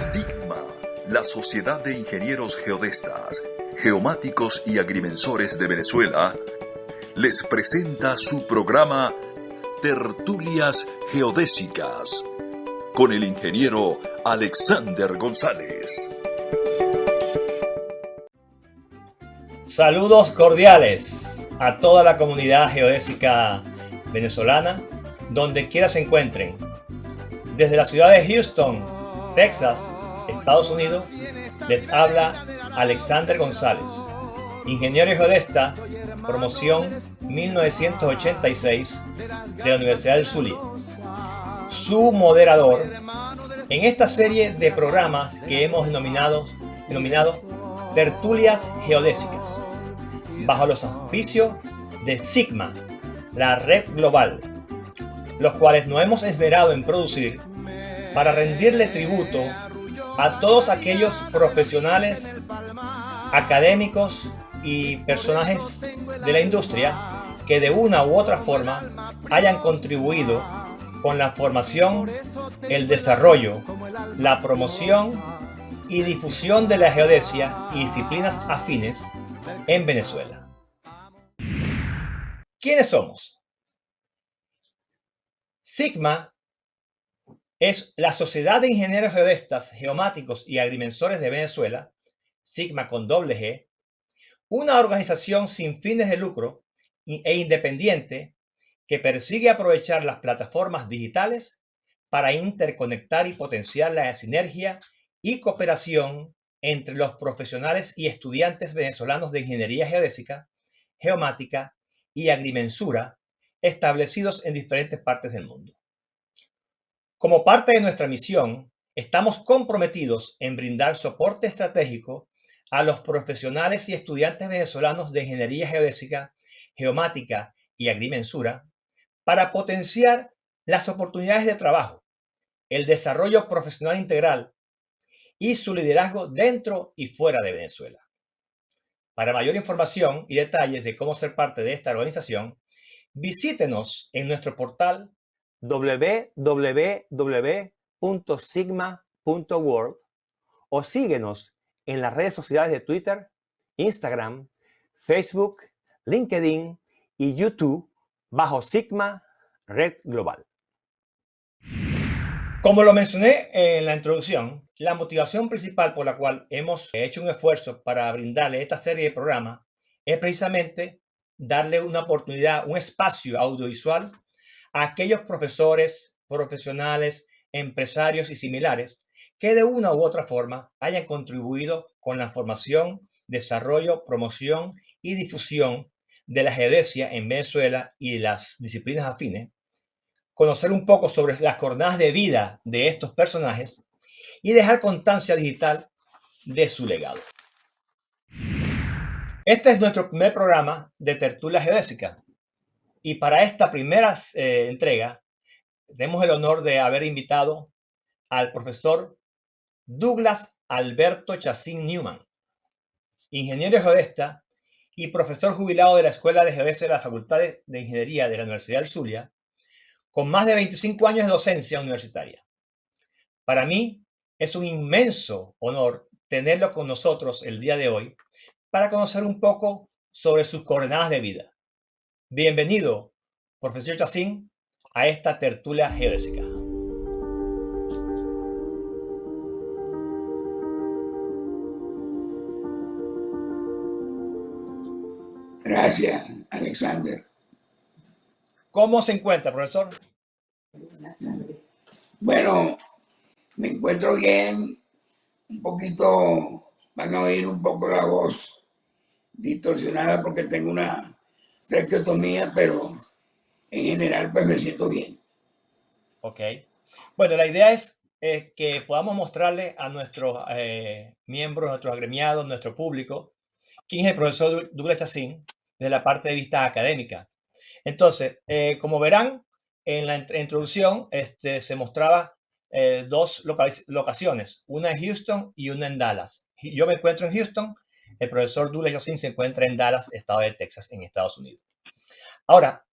Sigma, la Sociedad de Ingenieros Geodestas, Geomáticos y Agrimensores de Venezuela, les presenta su programa Tertulias Geodésicas con el ingeniero Alexander González. Saludos cordiales a toda la comunidad geodésica venezolana, donde quiera se encuentren. Desde la ciudad de Houston, Texas, Estados Unidos, les habla Alexander González, ingeniero geodesta, promoción 1986 de la Universidad del Zulia, su moderador en esta serie de programas que hemos denominado Tertulias Geodésicas, bajo los auspicios de Sigma, la red global, los cuales nos hemos esmerado en producir para rendirle tributo a todos aquellos profesionales, académicos y personajes de la industria que de una u otra forma hayan contribuido con la formación, el desarrollo, la promoción y difusión de la geodesia y disciplinas afines en Venezuela. ¿Quiénes somos? Sigma es la Sociedad de Ingenieros Geodestas, Geomáticos y Agrimensores de Venezuela, Sigma con doble G, una organización sin fines de lucro e independiente que persigue aprovechar las plataformas digitales para interconectar y potenciar la sinergia y cooperación entre los profesionales y estudiantes venezolanos de ingeniería geodésica, geomática y agrimensura establecidos en diferentes partes del mundo. Como parte de nuestra misión, estamos comprometidos en brindar soporte estratégico a los profesionales y estudiantes venezolanos de ingeniería geodésica, geomática y agrimensura para potenciar las oportunidades de trabajo, el desarrollo profesional integral y su liderazgo dentro y fuera de Venezuela. Para mayor información y detalles de cómo ser parte de esta organización, visítenos en nuestro portal www.sigma.world o síguenos en las redes sociales de Twitter, Instagram, Facebook, LinkedIn y YouTube bajo Sigma Red Global. Como lo mencioné en la introducción, la motivación principal por la cual hemos hecho un esfuerzo para brindarle esta serie de programas es precisamente darle una oportunidad, un espacio audiovisual a aquellos profesores, profesionales, empresarios y similares que de una u otra forma hayan contribuido con la formación, desarrollo, promoción y difusión de la geodesia en Venezuela y las disciplinas afines, conocer un poco sobre las jornadas de vida de estos personajes y dejar constancia digital de su legado. Este es nuestro primer programa de Tertulia Geodésica y para esta primera entrega tenemos el honor de haber invitado al profesor Douglas Alberto Chacín Newman, ingeniero geodesta y profesor jubilado de la Escuela de Geodesia de la Facultad de Ingeniería de la Universidad del Zulia, con más de 25 años de docencia universitaria. Para mí es un inmenso honor tenerlo con nosotros el día de hoy para conocer un poco sobre sus coordenadas de vida. Bienvenido, profesor Chacín, a esta tertulia geodésica. Gracias, Alexander. ¿Cómo se encuentra, profesor? Bueno, me encuentro bien, un poquito, van a oír un poco la voz distorsionada porque tengo una traqueotomía, pero en general pues me siento bien. Ok. Bueno, la idea es que podamos mostrarle a nuestros miembros, a nuestros agremiados, nuestro público, quién es el profesor Douglas Chacín desde la parte de vista académica. Entonces, como verán, en la introducción se mostraba dos locaciones, una en Houston y una en Dallas. Yo me encuentro en Houston, el profesor Douglas Chacín se encuentra en Dallas, estado de Texas, en Estados Unidos. Ahora,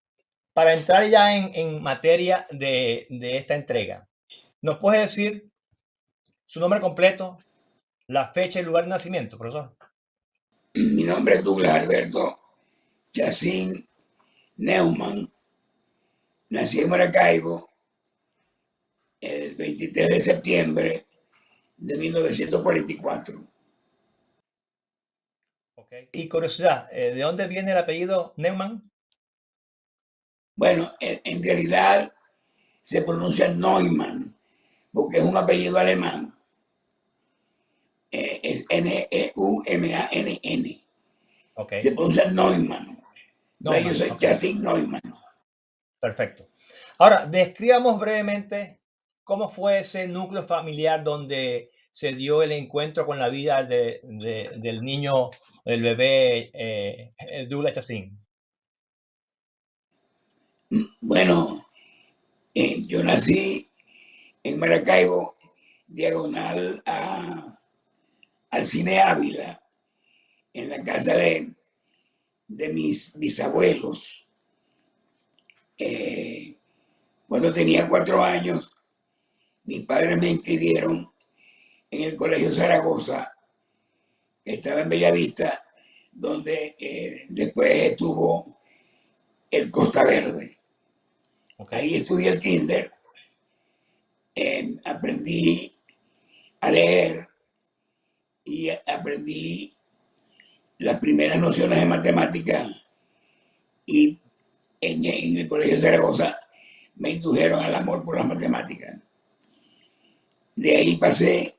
para entrar ya en materia de esta entrega, ¿nos puede decir Su nombre completo, la fecha y lugar de nacimiento, profesor. Mi nombre es Douglas Alberto Chacín Neumann. Nací en Maracaibo el 23 de septiembre de 1944. Okay. Y curiosidad, ¿de dónde viene el apellido Neumann? Bueno, en realidad se pronuncia Neumann, porque es un apellido alemán. Es Neumann. Okay. Se pronuncia Neumann. Entonces yo Neumann, soy okay. Chacín Neumann. Perfecto. Ahora, describamos brevemente cómo fue ese núcleo familiar donde se dio el encuentro con la vida del niño, del bebé Douglas Chacín. Bueno, yo nací en Maracaibo, diagonal al Cine Ávila, en la casa de mis bisabuelos. Cuando tenía 4 años, mis padres me inscribieron en el Colegio Zaragoza, que estaba en Bellavista, donde después estuvo el Costa Verde. Okay. Ahí estudié el kinder, aprendí a leer y aprendí las primeras nociones de matemática, y en el Colegio Zaragoza me indujeron al amor por las matemáticas. De ahí pasé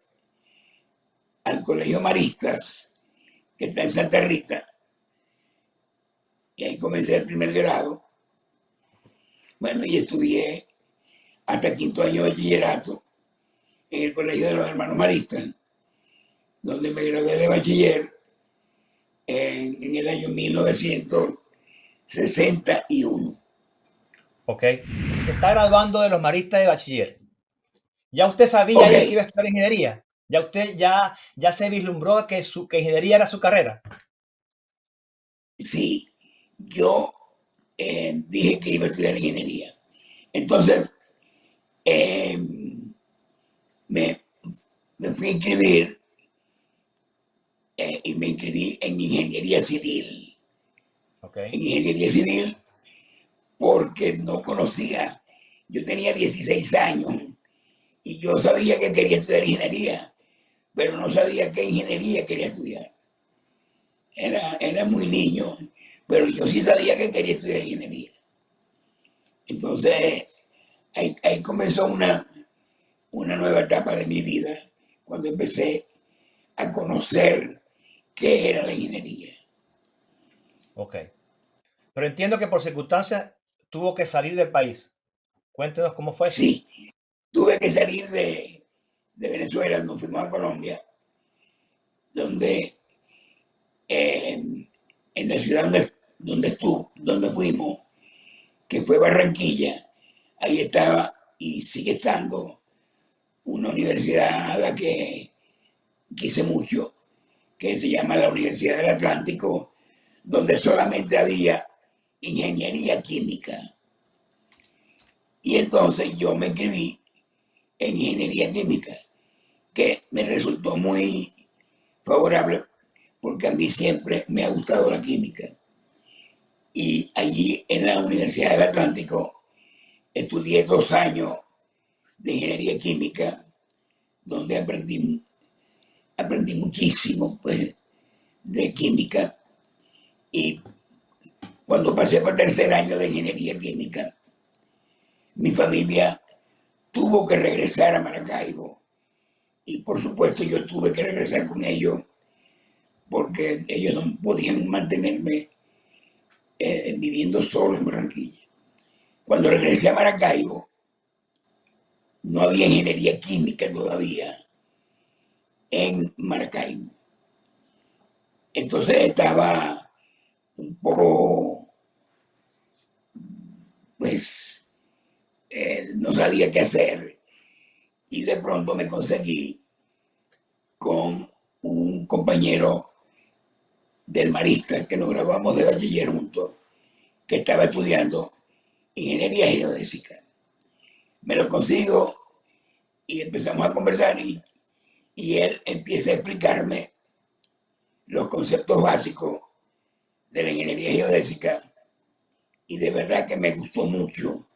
al Colegio Maristas, que está en Santa Rita, y ahí comencé el primer grado. Bueno, y estudié hasta quinto año de bachillerato en el Colegio de los Hermanos Maristas, donde me gradué de bachiller en el año 1961. Ok. Se está graduando de los maristas de bachiller. ¿Ya usted sabía Ok, ahí que iba a estudiar ingeniería? ¿Ya usted ya se vislumbró que ingeniería era su carrera? sí, yo dije que iba a estudiar ingeniería. Entonces, me fui a inscribir y me inscribí en ingeniería civil. Okay. En ingeniería civil porque no conocía. Yo tenía 16 años y yo sabía que quería estudiar ingeniería, pero no sabía qué ingeniería quería estudiar. Era muy niño, pero yo sí sabía que quería estudiar ingeniería. Entonces, ahí comenzó una nueva etapa de mi vida, cuando empecé a conocer qué era la ingeniería. Ok. Pero entiendo que por circunstancias tuvo que salir del país. Cuéntenos cómo fue eso. Sí, tuve que salir de Venezuela, nos fuimos a Colombia, donde en la ciudad donde fuimos, que fue Barranquilla, ahí estaba y sigue estando una universidad a la que quise mucho, que se llama la Universidad del Atlántico, donde solamente había ingeniería química. Y entonces yo me inscribí en ingeniería química, que me resultó muy favorable porque a mí siempre me ha gustado la química. Y allí en la Universidad del Atlántico estudié 2 años de ingeniería química, donde aprendí muchísimo, pues, de química. Y cuando pasé para el tercer año de ingeniería química, mi familia tuvo que regresar a Maracaibo. Y por supuesto yo tuve que regresar con ellos, porque ellos no podían mantenerme viviendo solo en Barranquilla. Cuando regresé a Maracaibo, no había ingeniería química todavía en Maracaibo. Entonces estaba un poco, pues, no sabía qué hacer. Y de pronto me conseguí con un compañero del Marista, que nos graduamos de bachiller juntos, que estaba estudiando ingeniería geodésica. Me lo consigo y empezamos a conversar, y y él empieza a explicarme los conceptos básicos de la ingeniería geodésica y de verdad que me gustó mucho.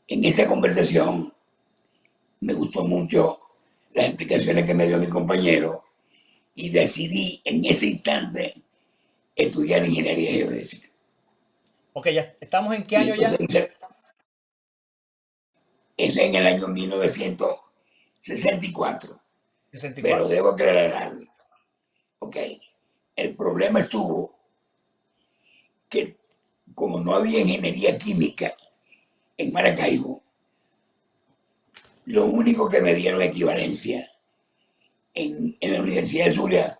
En esa conversación me gustó mucho las explicaciones que me dio mi compañero y decidí en ese instante estudiar ingeniería geodésica. Ok, ya estamos en qué Y año ya? entonces es en el año 1964. Pero 64. debo aclarar algo. Ok, el problema estuvo que como no había ingeniería química en Maracaibo, lo único que me dieron equivalencia en la Universidad de Zulia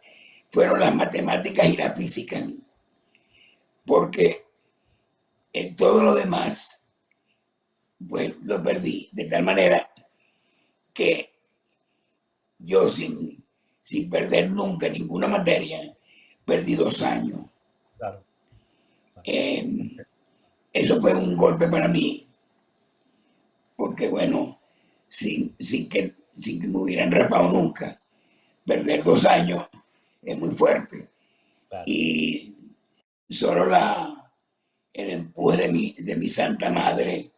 fueron las matemáticas y la física, porque en todo lo demás, pues lo perdí, de tal manera que yo sin perder nunca ninguna materia, perdí 2 años. Claro. Eh, Eso fue un golpe para mí, porque bueno, sin que me hubieran rapado nunca, perder 2 años es muy fuerte. Claro. Y solo el empuje de mi santa madre,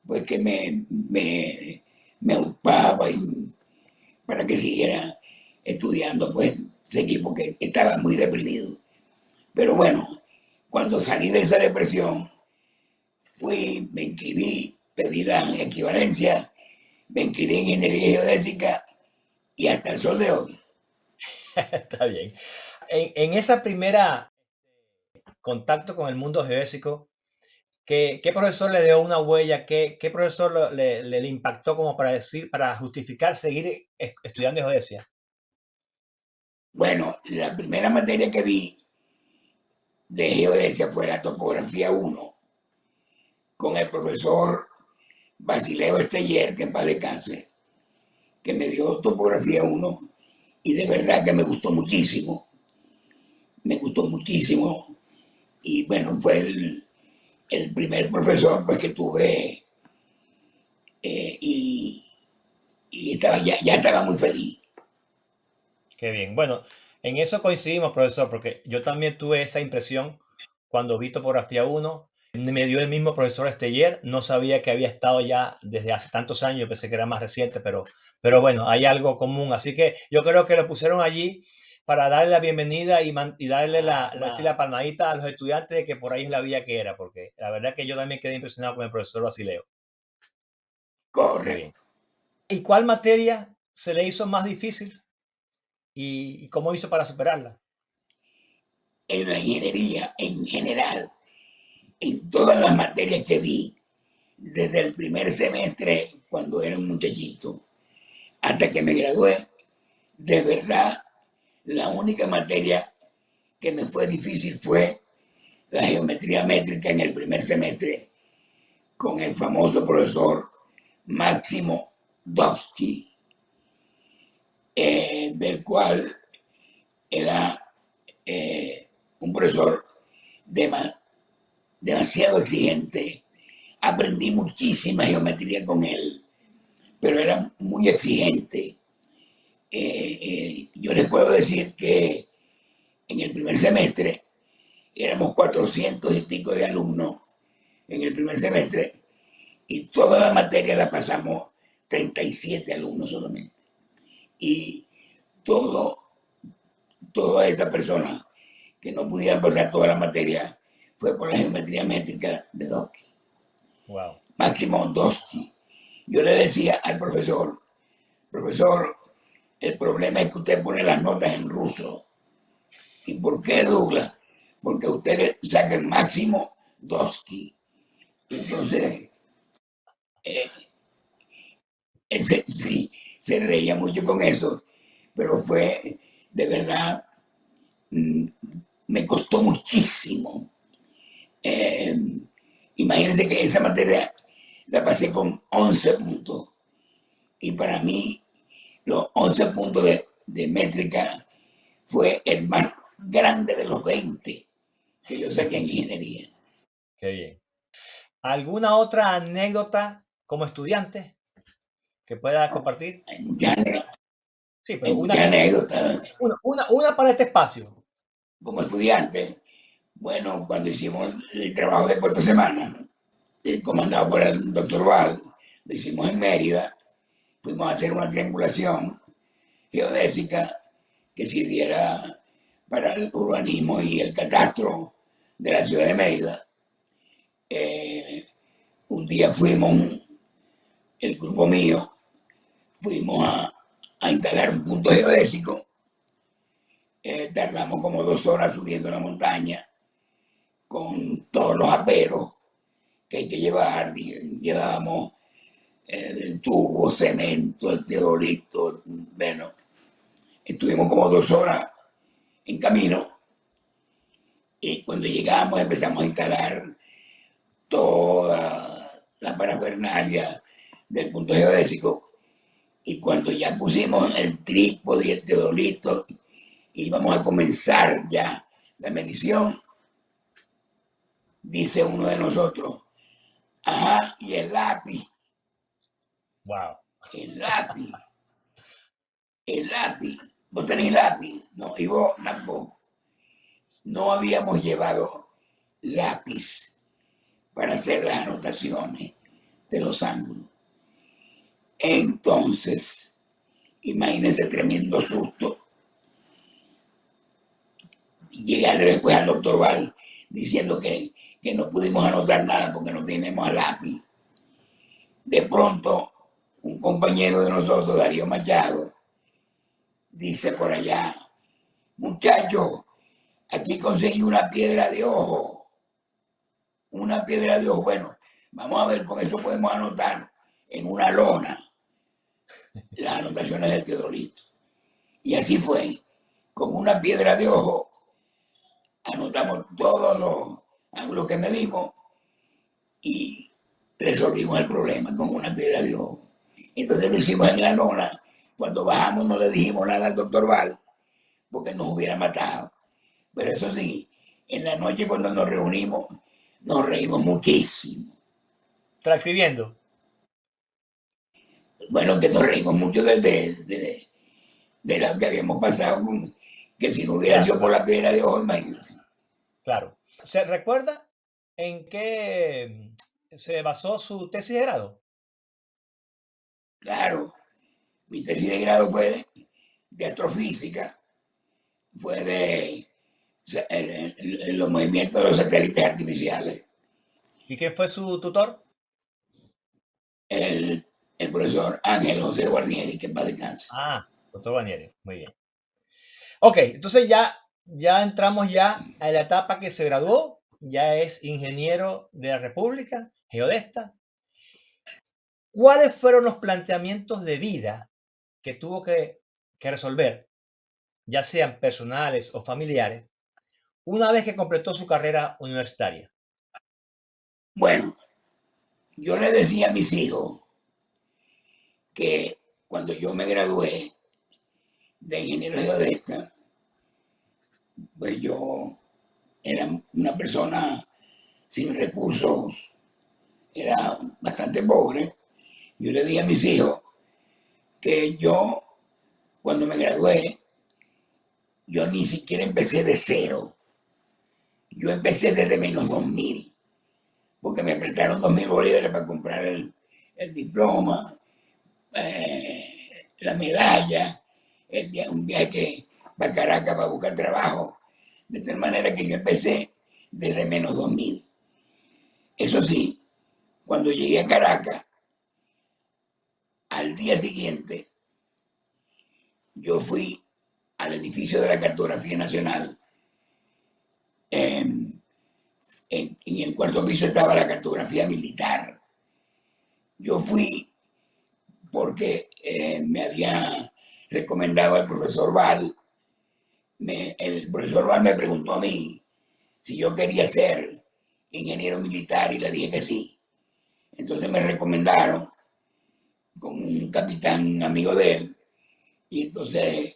pues que me upaba y para que siguiera estudiando, pues seguí porque estaba muy deprimido. Pero bueno, cuando salí de esa depresión, fui, me inscribí, pedí la equivalencia, me inscribí en ingeniería geodésica y hasta el sol de hoy. Está bien. En esa primera contacto con el mundo geodésico, ¿qué profesor le dio una huella? ¿Qué profesor le impactó como para decir, para justificar seguir estudiando geodesia? Bueno, la primera materia que vi de geodesia fue la topografía 1 con el profesor Basileo Esteller, que en paz descanse, que me dio topografía 1 y de verdad que me gustó muchísimo y bueno, fue el primer profesor pues que tuve y estaba, ya estaba muy feliz. Qué bien. Bueno, en eso coincidimos, profesor, porque yo también tuve esa impresión cuando vi topografía 1. Me dio el mismo profesor Esteller. No sabía que había estado ya desde hace tantos años. Yo pensé que era más reciente, pero bueno, hay algo común. Así que yo creo que lo pusieron allí para darle la bienvenida y darle decir la palmadita a los estudiantes de que por ahí es la vía que era, porque la verdad que yo también quedé impresionado con el profesor Basileo. Qué bien. Correcto. ¿Y cuál materia se le hizo más difícil y cómo hizo para superarla? En la ingeniería en general, en todas las materias que vi, desde el primer semestre, cuando era un muchachito, hasta que me gradué, de verdad, la única materia que me fue difícil fue la geometría métrica en el primer semestre, con el famoso profesor Máximo Dovsky, del cual era un profesor demasiado exigente. Aprendí muchísima geometría con él, pero era muy exigente. Yo les puedo decir que en el primer semestre éramos 400 y pico de alumnos en el primer semestre y toda la materia la pasamos 37 alumnos solamente. Y todo, toda esta persona que no pudieran pasar toda la materia fue por la geometría métrica de Dovsky. Wow. Máximo Dovsky. Yo le decía al profesor, el problema es que usted pone las notas en ruso. ¿Y por qué, Douglas? Porque usted le saca el máximo Dovsky. Entonces, él sí, se reía mucho con eso, pero fue, de verdad, me costó muchísimo. Eh, Imagínense que esa materia la pasé con 11 puntos. Y para mí, los 11 puntos de métrica fue el más grande de los 20 que yo saqué en ingeniería. Qué bien. ¿Alguna otra anécdota como estudiante que pueda compartir? Hay muchas Sí, Hay pero muchas anécdotas. una para este espacio. Como estudiante, bueno, cuando hicimos el trabajo de 4 semanas, comandado por el doctor Val, lo hicimos en Mérida, fuimos a hacer una triangulación geodésica que sirviera para el urbanismo y el catastro de la ciudad de Mérida. Un día fuimos, el grupo mío, fuimos a instalar un punto geodésico. Tardamos como 2 horas subiendo la montaña con todos los aperos que hay que llevar. Llevábamos el tubo, cemento, el teodolito. Bueno, estuvimos como 2 horas en camino y cuando llegamos empezamos a instalar toda la parafernalia del punto geodésico, y cuando ya pusimos el trípode y el teodolito íbamos a comenzar ya la medición, dice uno de nosotros, ajá, y el lápiz, Wow. el lápiz, el lápiz, vos tenés lápiz, no, y vos tampoco. No habíamos llevado lápiz para hacer las anotaciones de los ángulos. Entonces, imagínense tremendo susto. Llegarle después al doctor Val diciendo que no pudimos anotar nada porque no tenemos lápiz. De pronto, un compañero de nosotros, Darío Machado, dice por allá, muchachos, aquí conseguí una piedra de ojo. Una piedra de ojo. Bueno, vamos a ver, con esto podemos anotar en una lona las anotaciones del teodolito. Y así fue. Con una piedra de ojo anotamos todos los ángulos que medimos y resolvimos el problema con una piedra de ojo. Entonces lo hicimos en la lona. Cuando bajamos no le dijimos nada al doctor Val porque nos hubiera matado. Pero eso sí, en la noche cuando nos reunimos, nos reímos muchísimo. Transcribiendo. Bueno, que nos reímos mucho de lo que habíamos pasado, que si no hubiera sido por la piedra de ojo, imagínense. Claro. ¿Se recuerda en qué se basó su tesis de grado? Claro, mi tesis de grado fue de astrofísica, fue de los movimientos de los satélites artificiales. ¿Y quién fue su tutor? El profesor Ángel José Guarnieri, que en paz descanse. Ah, doctor Banieri. Muy bien. Ok, entonces ya entramos ya a la etapa que se graduó, ya es ingeniero de la República, geodesta. ¿Cuáles fueron los planteamientos de vida que tuvo que resolver, ya sean personales o familiares, una vez que completó su carrera universitaria? Bueno, yo le decía a mis hijos que cuando yo me gradué de ingeniero geodesta, pues yo era una persona sin recursos, era bastante pobre. Yo le dije a mis hijos que yo, cuando me gradué, yo ni siquiera empecé de cero. Yo empecé desde menos 2.000, porque me prestaron 2.000 bolívares para comprar el diploma, la medalla, un viaje para Caracas para buscar trabajo, de tal manera que yo empecé desde menos 2.000. Eso sí, cuando llegué a Caracas, al día siguiente, yo fui al edificio de la Cartografía Nacional. En el cuarto piso estaba la cartografía militar. Yo fui porque me había recomendado el profesor Val. El profesor Val me preguntó a mí si yo quería ser ingeniero militar y le dije que sí. Entonces me recomendaron con un capitán amigo de él y entonces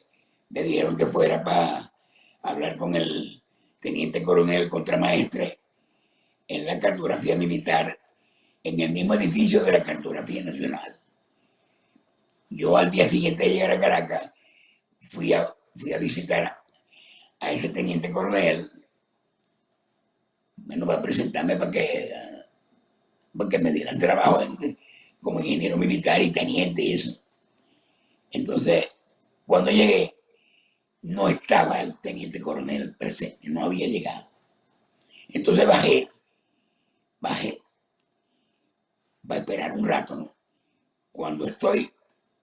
me dijeron que fuera para hablar con el teniente coronel contramaestre en la cartografía militar en el mismo edificio de la Cartografía Nacional. Yo al día siguiente de llegar a Caracas fui a visitar a ese teniente coronel, bueno, para presentarme para que me dieran trabajo como ingeniero militar y teniente y eso. Entonces, cuando llegué, no estaba el teniente coronel presente, no había llegado. Entonces bajé para esperar un rato, ¿no? Cuando estoy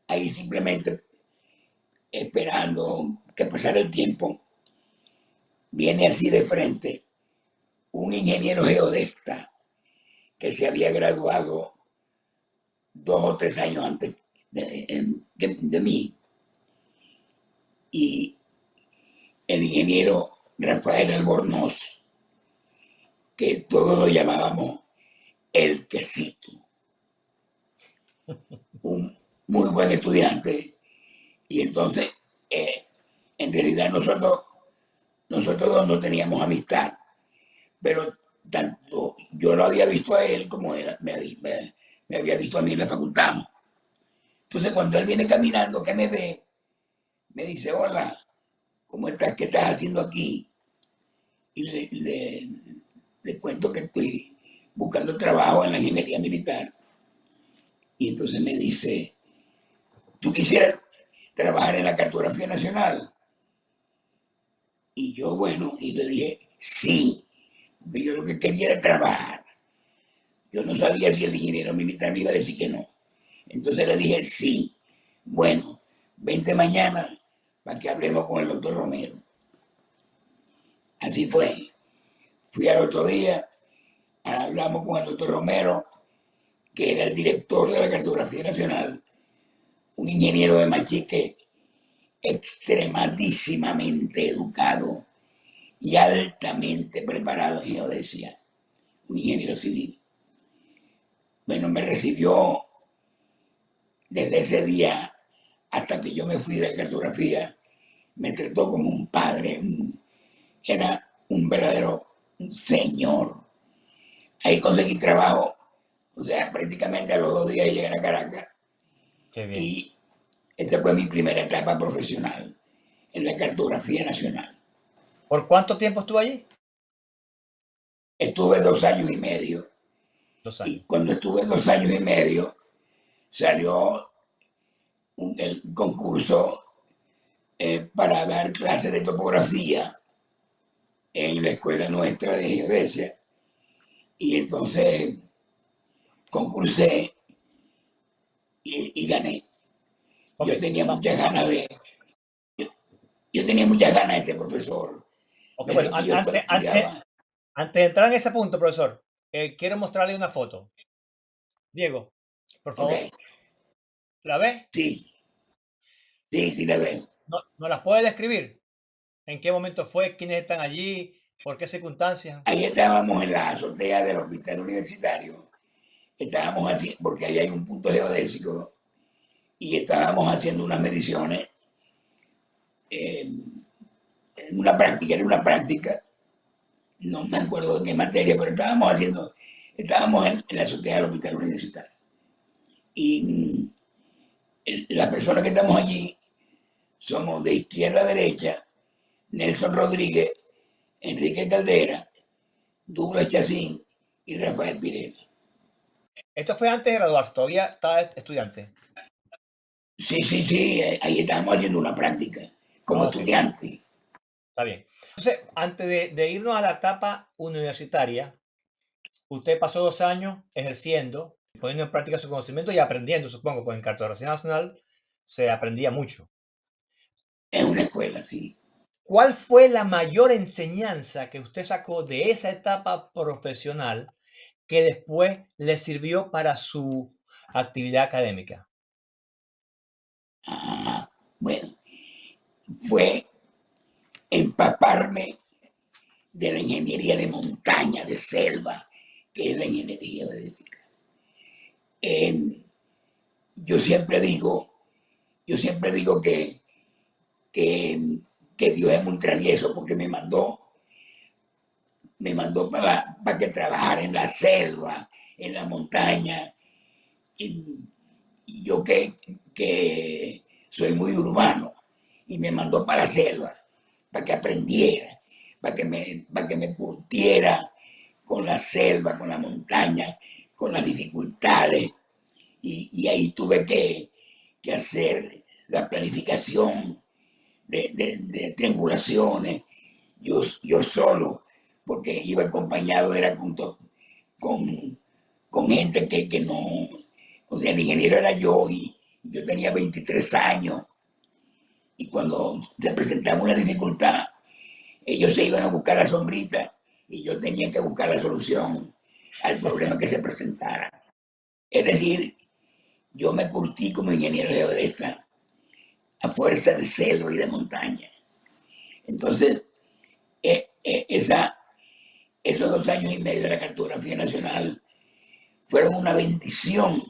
ahí simplemente esperando que pasara el tiempo, viene así de frente un ingeniero geodesta que se había graduado 2 o 3 años antes de mí. Y el ingeniero Rafael Albornoz, que todos lo llamábamos el quesito, un muy buen estudiante. Y entonces, en realidad nosotros dos no teníamos amistad, pero tanto yo lo había visto a él como él me había visto a mí en la facultad. Entonces, cuando él viene caminando, que me ve, me dice, hola, ¿cómo estás? ¿Qué estás haciendo aquí? Y le cuento que estoy buscando trabajo en la ingeniería militar. Y entonces me dice, ¿tú quisieras trabajar en la cartografía nacional? Y yo, bueno, y le dije, sí, porque yo lo que quería era trabajar. Yo no sabía si el ingeniero militar me iba a decir que no. Entonces le dije, sí, bueno, vente mañana para que hablemos con el doctor Romero. Así fue. Fui al otro día, hablamos con el doctor Romero, que era el director de la cartografía nacional, un ingeniero de Machique extremadísimamente educado y altamente preparado en geodesia, un ingeniero civil. Bueno, me recibió desde ese día hasta que yo me fui de cartografía, me trató como un padre, era un verdadero señor. Ahí conseguí trabajo, o sea, prácticamente a los 2 días de llegar a Caracas. Qué bien. Y esa fue mi primera etapa profesional en la cartografía nacional. ¿Por cuánto tiempo estuvo allí? Estuve 2 años y medio. 2 años. Y cuando estuve 2 años y medio, salió el concurso para dar clases de topografía en la escuela nuestra de geodesia. Y entonces concursé y gané. Ok, Yo tenía muchas ganas yo tenía muchas ganas de ser profesor. ok, Desde bueno, que yo estudiaba. antes de entrar en ese punto, profesor, quiero mostrarle una foto. Diego, por Ok, favor, ¿la ves? sí, sí, la veo. ¿No las puede describir? ¿En qué momento fue? ¿Quiénes están allí? ¿Por qué circunstancias? Ahí estábamos en la azotea del hospital universitario. Estábamos haciendo, porque ahí hay un punto geodésico, y estábamos haciendo unas mediciones en era una práctica, no me acuerdo de qué materia, pero estábamos en la azotea del hospital universitario. Y las personas que estamos allí somos de izquierda a derecha, Nelson Rodríguez, Enrique Caldera, Douglas Chacín y Rafael Pirela. Esto fue antes de graduarse, todavía estaba estudiante. Sí, ahí estábamos haciendo una práctica como Ok, estudiante. está bien. Entonces, antes de irnos a la etapa universitaria, usted pasó 2 años ejerciendo, poniendo en práctica su conocimiento y aprendiendo, supongo, porque en cartografía nacional se aprendía mucho. Es una escuela, sí. ¿Cuál fue la mayor enseñanza que usted sacó de esa etapa profesional que después le sirvió para su actividad académica? Bueno, fue empaparme de la ingeniería de montaña, de selva, que es la ingeniería geodésica. Yo siempre digo, que, que, que Dios es muy travieso porque me mandó para que trabajara en la selva, en la montaña. Y yo que soy muy urbano y me mandó para la selva, para que aprendiera, para que me curtiera con la selva, con la montaña, con las dificultades. Y ahí tuve que hacer la planificación de triangulaciones, yo solo, porque iba acompañado, era con gente que no, o sea, el ingeniero era yo y yo tenía 23 años y cuando se presentaba una dificultad, ellos se iban a buscar la sombrita y yo tenía que buscar la solución al problema que se presentara. Es decir, yo me curtí como ingeniero geodesta a fuerza de selva y de montaña. Entonces, esos 2 años y medio de la cartografía nacional fueron una bendición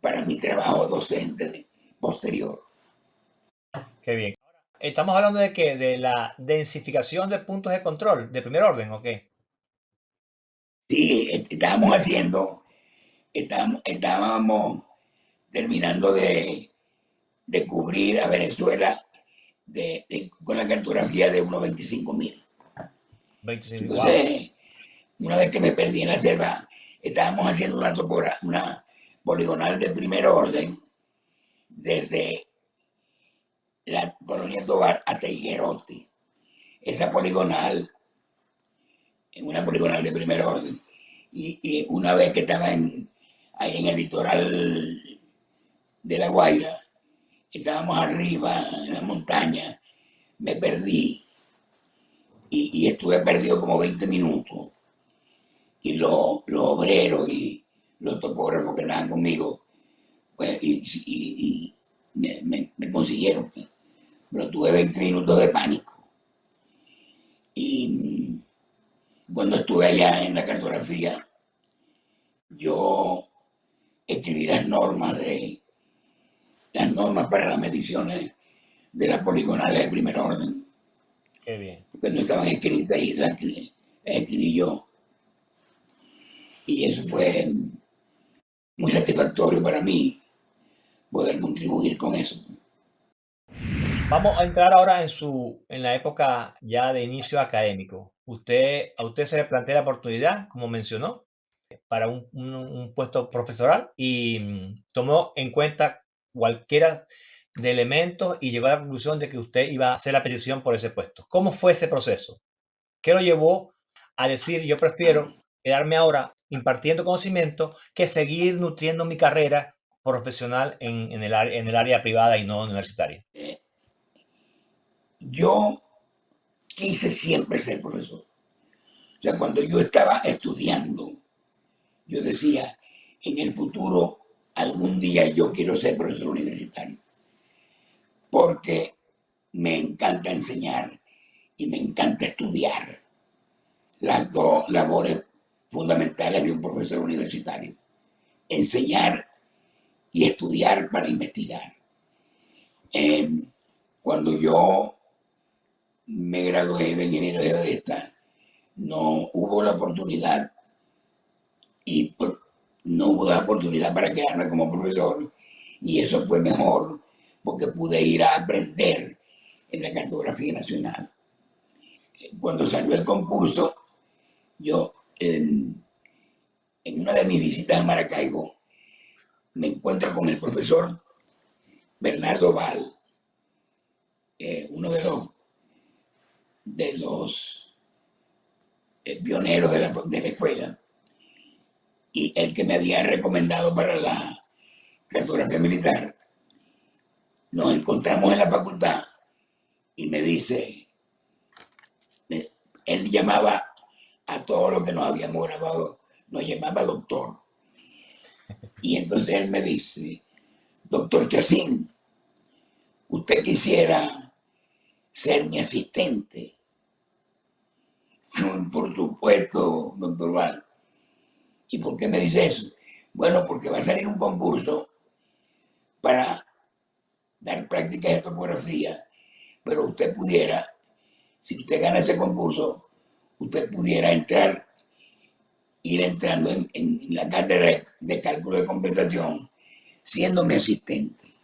para mi trabajo docente posterior. Qué bien. ¿Estamos hablando de qué? ¿De la densificación de puntos de control de primer orden o qué? Sí, estábamos terminando de cubrir a Venezuela con la cartografía de unos 25.000. 25. Wow. Entonces, una vez que me perdí en la selva, estábamos haciendo una poligonal de primer orden desde la colonia Tovar hasta Higuerote. Esa poligonal, en una poligonal de primer orden. Y una vez que estaba ahí en el litoral de La Guaira, estábamos arriba en la montaña, me perdí y estuve perdido como 20 minutos. Y los obreros y los topógrafos que andaban conmigo, pues, y me consiguieron. Pues. Pero tuve 20 minutos de pánico. Y cuando estuve allá en la cartografía, yo escribí las normas para las mediciones de las poligonales de primer orden. Qué bien. Porque no estaban escritas y las escribí yo. Y eso fue muy satisfactorio para mí poder contribuir con eso. Vamos a entrar ahora en la época ya de inicio académico. A usted se le plantea la oportunidad, como mencionó, para un puesto profesoral y tomó en cuenta cualquiera de elementos y llegó a la conclusión de que usted iba a hacer la petición por ese puesto. ¿Cómo fue ese proceso? ¿Qué lo llevó a decir yo prefiero quedarme ahora impartiendo conocimiento que seguir nutriendo mi carrera profesional en el área privada y no universitaria? Yo quise siempre ser profesor. O sea, cuando yo estaba estudiando, yo decía, en el futuro, algún día yo quiero ser profesor universitario. Porque me encanta enseñar y me encanta estudiar. Las dos labores fundamentales de un profesor universitario. Enseñar y estudiar para investigar. Cuando yo me gradué de ingeniero geodesta, no hubo la oportunidad para quedarme como profesor y eso fue mejor porque pude ir a aprender en la cartografía nacional. Cuando salió el concurso, yo en una de mis visitas a Maracaibo me encuentro con el profesor Bernardo Val, uno de los pioneros de la escuela y el que me había recomendado para la cartografía militar. Nos encontramos en la facultad y me dice, él llamaba a todos los que nos habíamos graduado, nos llamaba doctor. Y entonces él me dice, doctor Chacín, ¿usted quisiera ser mi asistente? Por supuesto, doctor Val. ¿Y por qué me dice eso? Bueno, porque va a salir un concurso para dar prácticas de topografía, pero usted pudiera, si usted gana ese concurso, usted pudiera ir entrando en la cátedra de cálculo de compensación, siendo mi asistente.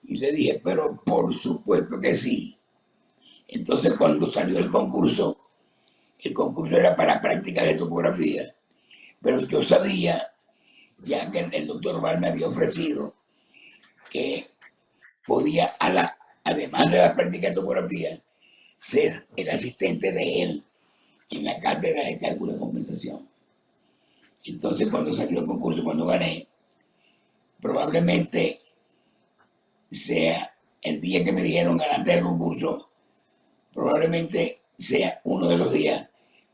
Y le dije, pero por supuesto que sí. Entonces cuando salió el concurso era para prácticas de topografía, pero yo sabía, ya que el doctor Val me había ofrecido, que podía, además de la práctica de topografía, ser el asistente de él en la cátedra de cálculo de compensación. Entonces cuando salió el concurso, cuando gané, probablemente sea el día que me dijeron ganaste el concurso, probablemente sea uno de los días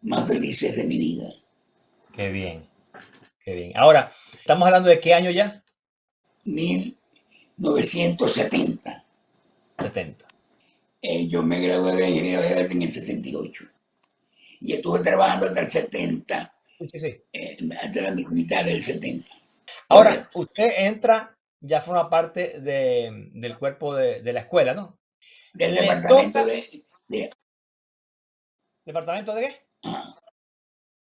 más felices de mi vida. Qué bien, qué bien. Ahora, ¿estamos hablando de qué año ya? 1970. 70. Yo me gradué de ingeniero de arte en el 68 y estuve trabajando hasta el 70, Sí, sí. hasta la mitad del 70. Ahora, Correcto. usted entra, ya forma parte del cuerpo de la escuela, ¿no? Del Le departamento toca, de, ¿departamento de qué? ah,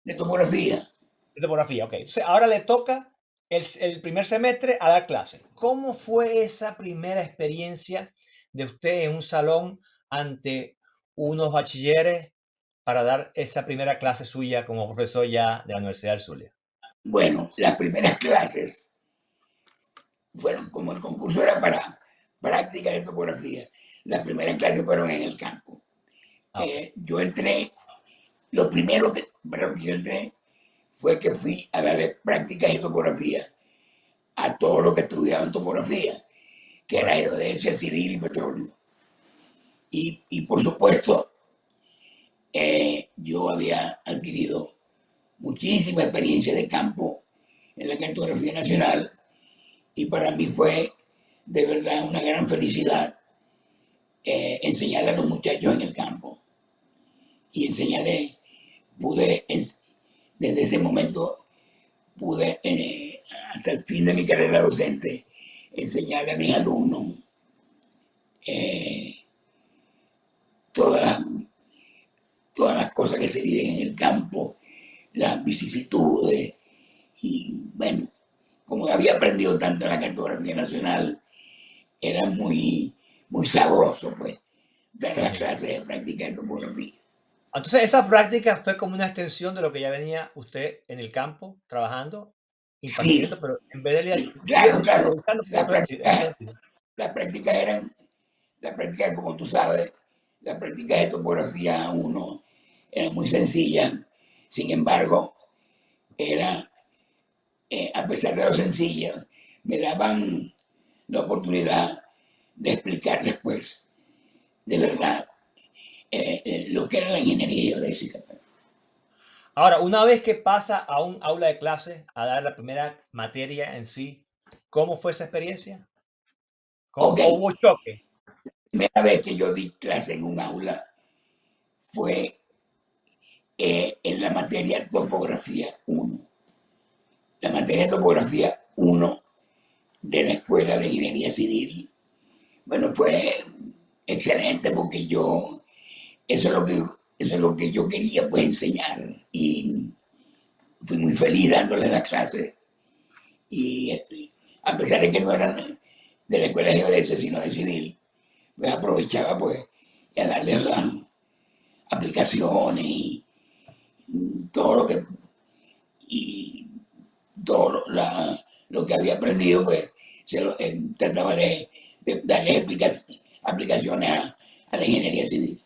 de topografía. De topografía, ok. Entonces, ahora le toca el primer semestre a dar clases. ¿Cómo fue esa primera experiencia de usted en un salón ante unos bachilleres para dar esa primera clase suya como profesor ya de la Universidad del Zulia? Bueno, las primeras clases fueron, como el concurso era para práctica de topografía, las primeras clases fueron en el campo. Ah, ok. Yo entré, lo primero para lo que yo entré fue que fui a darle prácticas de topografía a todos los que estudiaban topografía, que era Correcto. geodesia civil y petróleo. Y por supuesto, yo había adquirido muchísima experiencia de campo en la cartografía nacional y para mí fue de verdad una gran felicidad enseñarle a los muchachos en el campo. Y enseñarle, desde ese momento pude, hasta el fin de mi carrera docente, enseñarle a mis alumnos eh, todas, las, todas las cosas que se viven en el campo, las vicisitudes. Y bueno, como había aprendido tanto en la cartografía nacional, era muy sabroso, pues, dar las Ujú. clases de práctica de topografía. Entonces, esa práctica fue como una extensión de lo que ya venía usted en el campo trabajando, impartiendo, Sí, pero en vez de claro, claro. realizando Las sí, en ese prácticas, sentido. las prácticas eran, las prácticas, como tú sabes, las prácticas de topografía uno eran muy sencillas. Sin embargo, era, a pesar de lo sencillas, me daban la oportunidad de explicarles, pues, de verdad, lo que era la ingeniería geodésica. Ahora, una vez que pasa a un aula de clase a dar la primera materia en sí, ¿cómo fue esa experiencia? Ok, ¿O hubo choque? la primera vez que yo di clase en un aula fue en la materia topografía uno. La materia topografía uno de la Escuela de Ingeniería Civil. Bueno, fue excelente porque eso es lo que, eso es lo que yo quería, pues, enseñar. Y fui muy feliz dándole las clases. Y a pesar de que no eran de la Escuela de Geodesia, sino de Civil, pues aprovechaba, pues, a darles las aplicaciones y todo lo que, y todo lo que había aprendido, pues, trataba de darle aplicaciones a la ingeniería civil.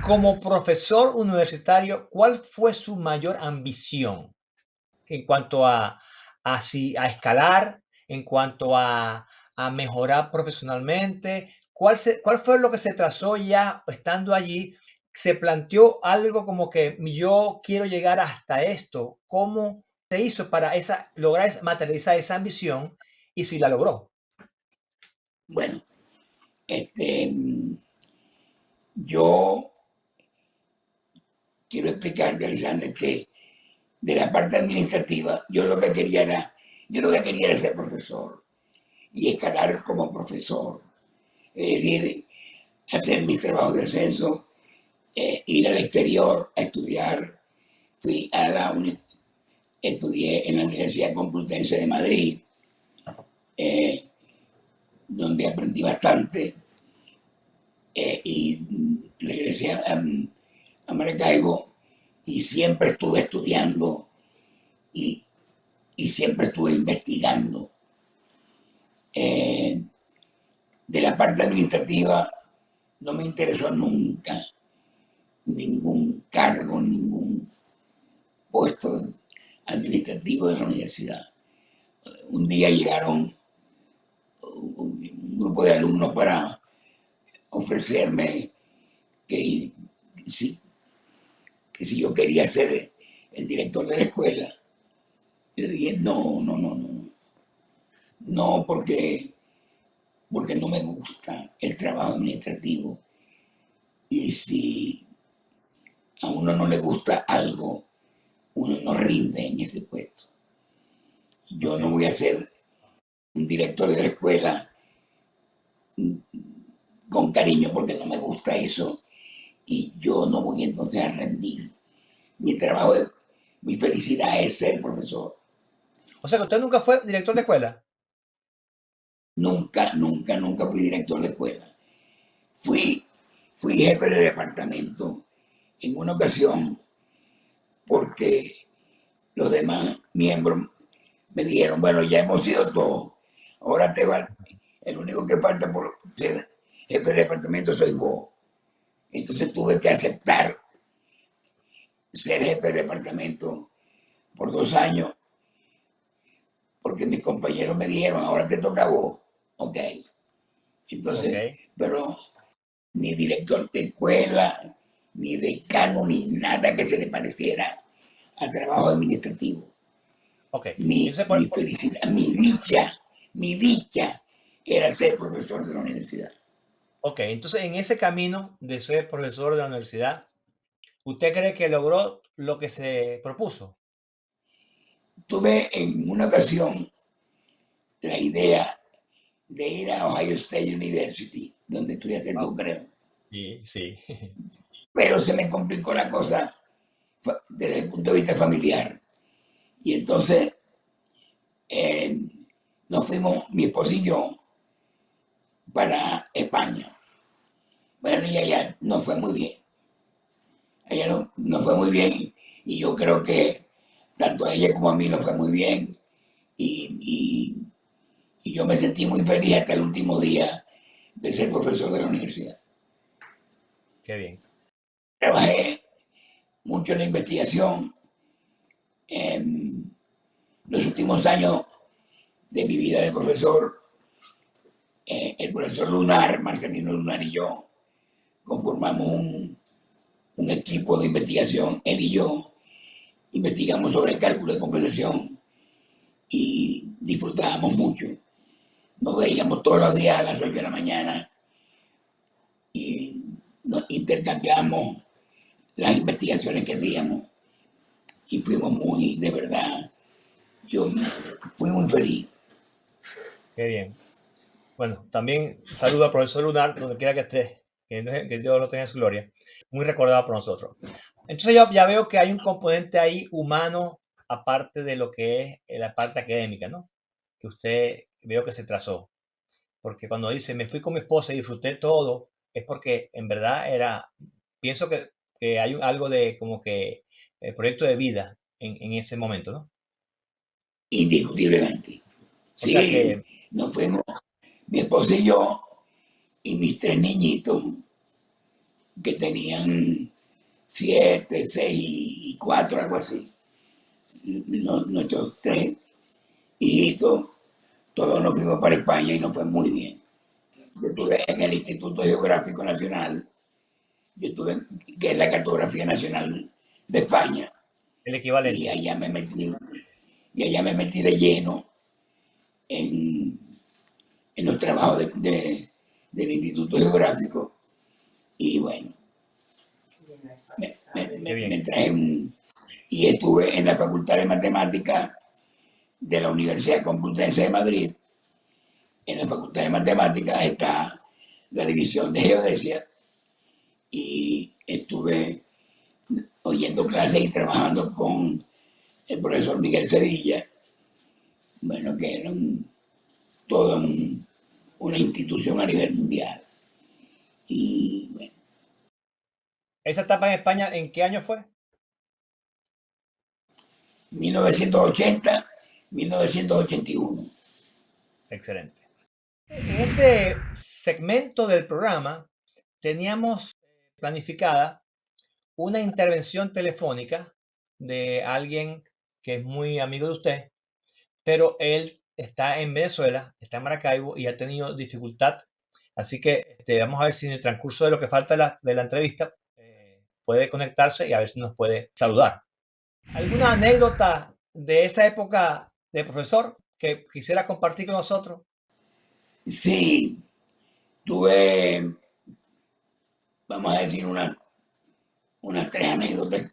Como profesor universitario, ¿cuál fue su mayor ambición en cuanto a escalar, en cuanto a mejorar profesionalmente? ¿Cuál fue lo que se trazó ya estando allí? ¿Se planteó algo como que yo quiero llegar hasta esto? ¿Cómo se hizo para lograr materializar esa ambición y si la logró? Bueno, yo quiero explicarte, Alexander, que de la parte administrativa, yo lo que quería era ser profesor y escalar como profesor. Es decir, hacer mis trabajos de ascenso, ir al exterior a estudiar. Fui a estudié en la Universidad Complutense de Madrid, eh, donde aprendí bastante y regresé a Maracaibo y siempre estuve estudiando y, y siempre estuve investigando. De la parte administrativa no me interesó nunca ningún cargo, ningún puesto administrativo de la universidad. Un día llegaron un grupo de alumnos para ofrecerme que si, que si yo quería ser el director de la escuela. Yo dije, no, porque no me gusta el trabajo administrativo. Y si a uno no le gusta algo, uno no rinde en ese puesto. Yo no voy a ser un director de la escuela con cariño porque no me gusta eso y yo no voy entonces a rendir. Mi trabajo, mi felicidad es ser profesor. O sea que usted nunca fue director de escuela. Nunca fui director de escuela. Fui jefe de departamento en una ocasión porque los demás miembros me dijeron, bueno, ya hemos sido todos, ahora te va, el único que falta por ser jefe de departamento soy vos. Entonces tuve que aceptar ser jefe de departamento por 2 años porque mis compañeros me dijeron, ahora te toca a vos. Ok. Entonces, pero ni director de escuela, ni decano, ni nada que se le pareciera al trabajo administrativo. Mi felicidad, mi dicha era ser profesor de la universidad. Ok, entonces en ese camino de ser profesor de la universidad, ¿usted cree que logró lo que se propuso? Tuve en una ocasión la idea de ir a Ohio State University, donde estudiaste tú, creo. Sí. Pero se me complicó la cosa desde el punto de vista familiar. Y entonces nos fuimos, mi esposo y yo, para España. Bueno, y allá nos fue muy bien. Allá nos fue muy bien y yo creo que tanto a ella como a mí nos fue muy bien. Y yo me sentí muy feliz hasta el último día de ser profesor de la universidad. Qué bien. Trabajé mucho en la investigación. En los últimos años de mi vida de profesor, el profesor Lunar, Marcelino Lunar y yo, conformamos un equipo de investigación, él y yo, investigamos sobre cálculo de compensación y disfrutábamos mucho. Nos veíamos todos los días a las 8 de la mañana y nos intercambiamos las investigaciones que hacíamos y fuimos muy, de verdad, yo fui muy feliz. Qué bien. Bueno, también saludo al profesor Lunar, donde quiera que esté, que Dios lo tenga en su gloria. Muy recordado por nosotros. Entonces ya veo que hay un componente ahí humano, aparte de lo que es la parte académica, ¿no? Que usted veo que se trazó. Porque cuando dice, me fui con mi esposa y disfruté todo, es porque en verdad pienso que hay algo de como que proyecto de vida en ese momento, ¿no? Indiscutiblemente. O sea Sí, que, nos fuimos, mi esposa y yo, y mis 3 niñitos, que tenían 7, 6 y 4, algo así. Nuestros 3 hijitos, todos nos fuimos para España y nos fue muy bien. Yo estuve en el Instituto Geográfico Nacional, que es la cartografía nacional de España, el y equivalente. allá me metí de lleno en los trabajos del Instituto Geográfico y bueno, me traje y estuve en la Facultad de Matemáticas de la Universidad Complutense de Madrid. En la Facultad de Matemáticas está la división de geodesia y estuve oyendo clases y trabajando con el profesor Miguel Cedilla, bueno, que era todo un una institución a nivel mundial. Y bueno, ¿Esa etapa en España en qué año fue? 1980, 1981. Excelente. En este segmento del programa teníamos planificada una intervención telefónica de alguien que es muy amigo de usted, pero él está en Venezuela, está en Maracaibo y ha tenido dificultad. Así que vamos a ver si en el transcurso de lo que falta de la entrevista puede conectarse y a ver si nos puede saludar. ¿Alguna anécdota de esa época de profesor que quisiera compartir con nosotros? Sí, tuve, vamos a decir, unas 3 anécdotas.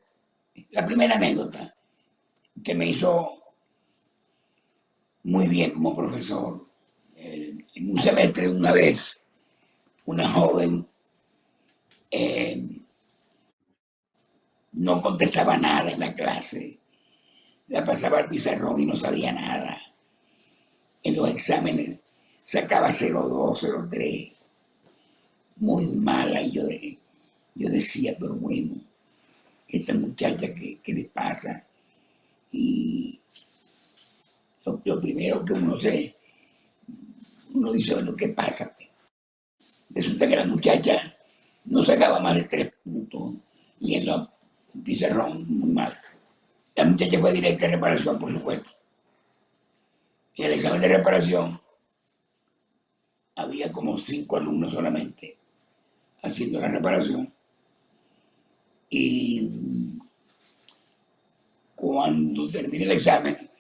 La primera anécdota que me hizo muy bien como profesor. En un semestre, una vez, una joven no contestaba nada en la clase, la pasaba al pizarrón y no sabía nada. En los exámenes sacaba 0,2, 0,3, muy mala. Y yo decía, pero bueno, esta muchacha, ¿qué le pasa? Y lo primero que uno dice, bueno, ¿qué pasa? Resulta que la muchacha no sacaba más de 3 puntos y en la pizarrón muy mal. La muchacha fue directa a reparación, por supuesto. Y en el examen de reparación había como 5 alumnos solamente haciendo la reparación. Y cuando terminé el examen,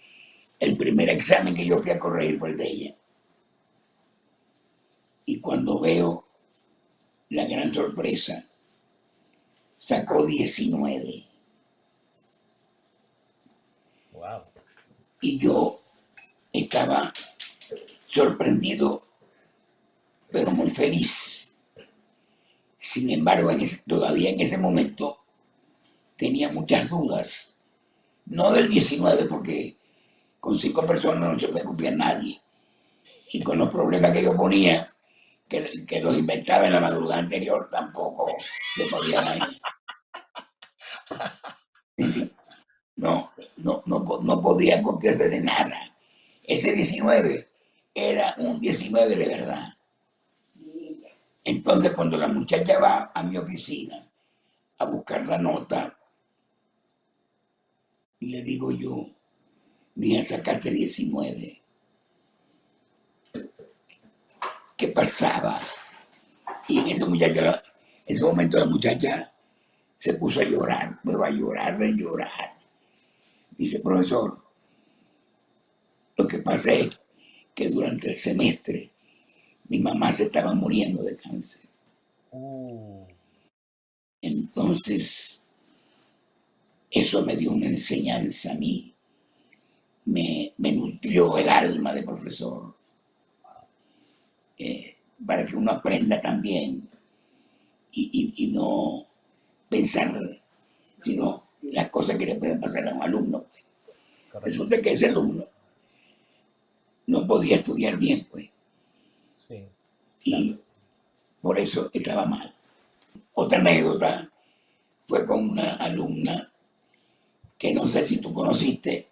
el primer examen que yo fui a corregir fue el de ella. Y cuando veo la gran sorpresa, sacó 19. Wow. Y yo estaba sorprendido, pero muy feliz. Sin embargo, todavía en ese momento tenía muchas dudas. No del 19, porque con 5 personas no se puede copiar nadie. Y con los problemas que yo ponía, que los inventaba en la madrugada anterior, tampoco se podía. No podía copiarse de nada. Ese 19 era un 19 de verdad. Entonces, cuando la muchacha va a mi oficina a buscar la nota, le digo yo, mira, sacaste 19. ¿Qué pasaba? Y en ese momento la muchacha se puso a llorar, pero a llorar, de llorar. Dice, profesor, lo que pasa es que durante el semestre mi mamá se estaba muriendo de cáncer. Entonces, eso me dio una enseñanza a mí, me nutrió el alma de profesor, para que uno aprenda también y no pensar, sino las cosas que le pueden pasar a un alumno. Correcto. Resulta que ese alumno no podía estudiar bien, pues, Sí, y por eso estaba mal. Otra anécdota fue con una alumna que no sé si tú conociste,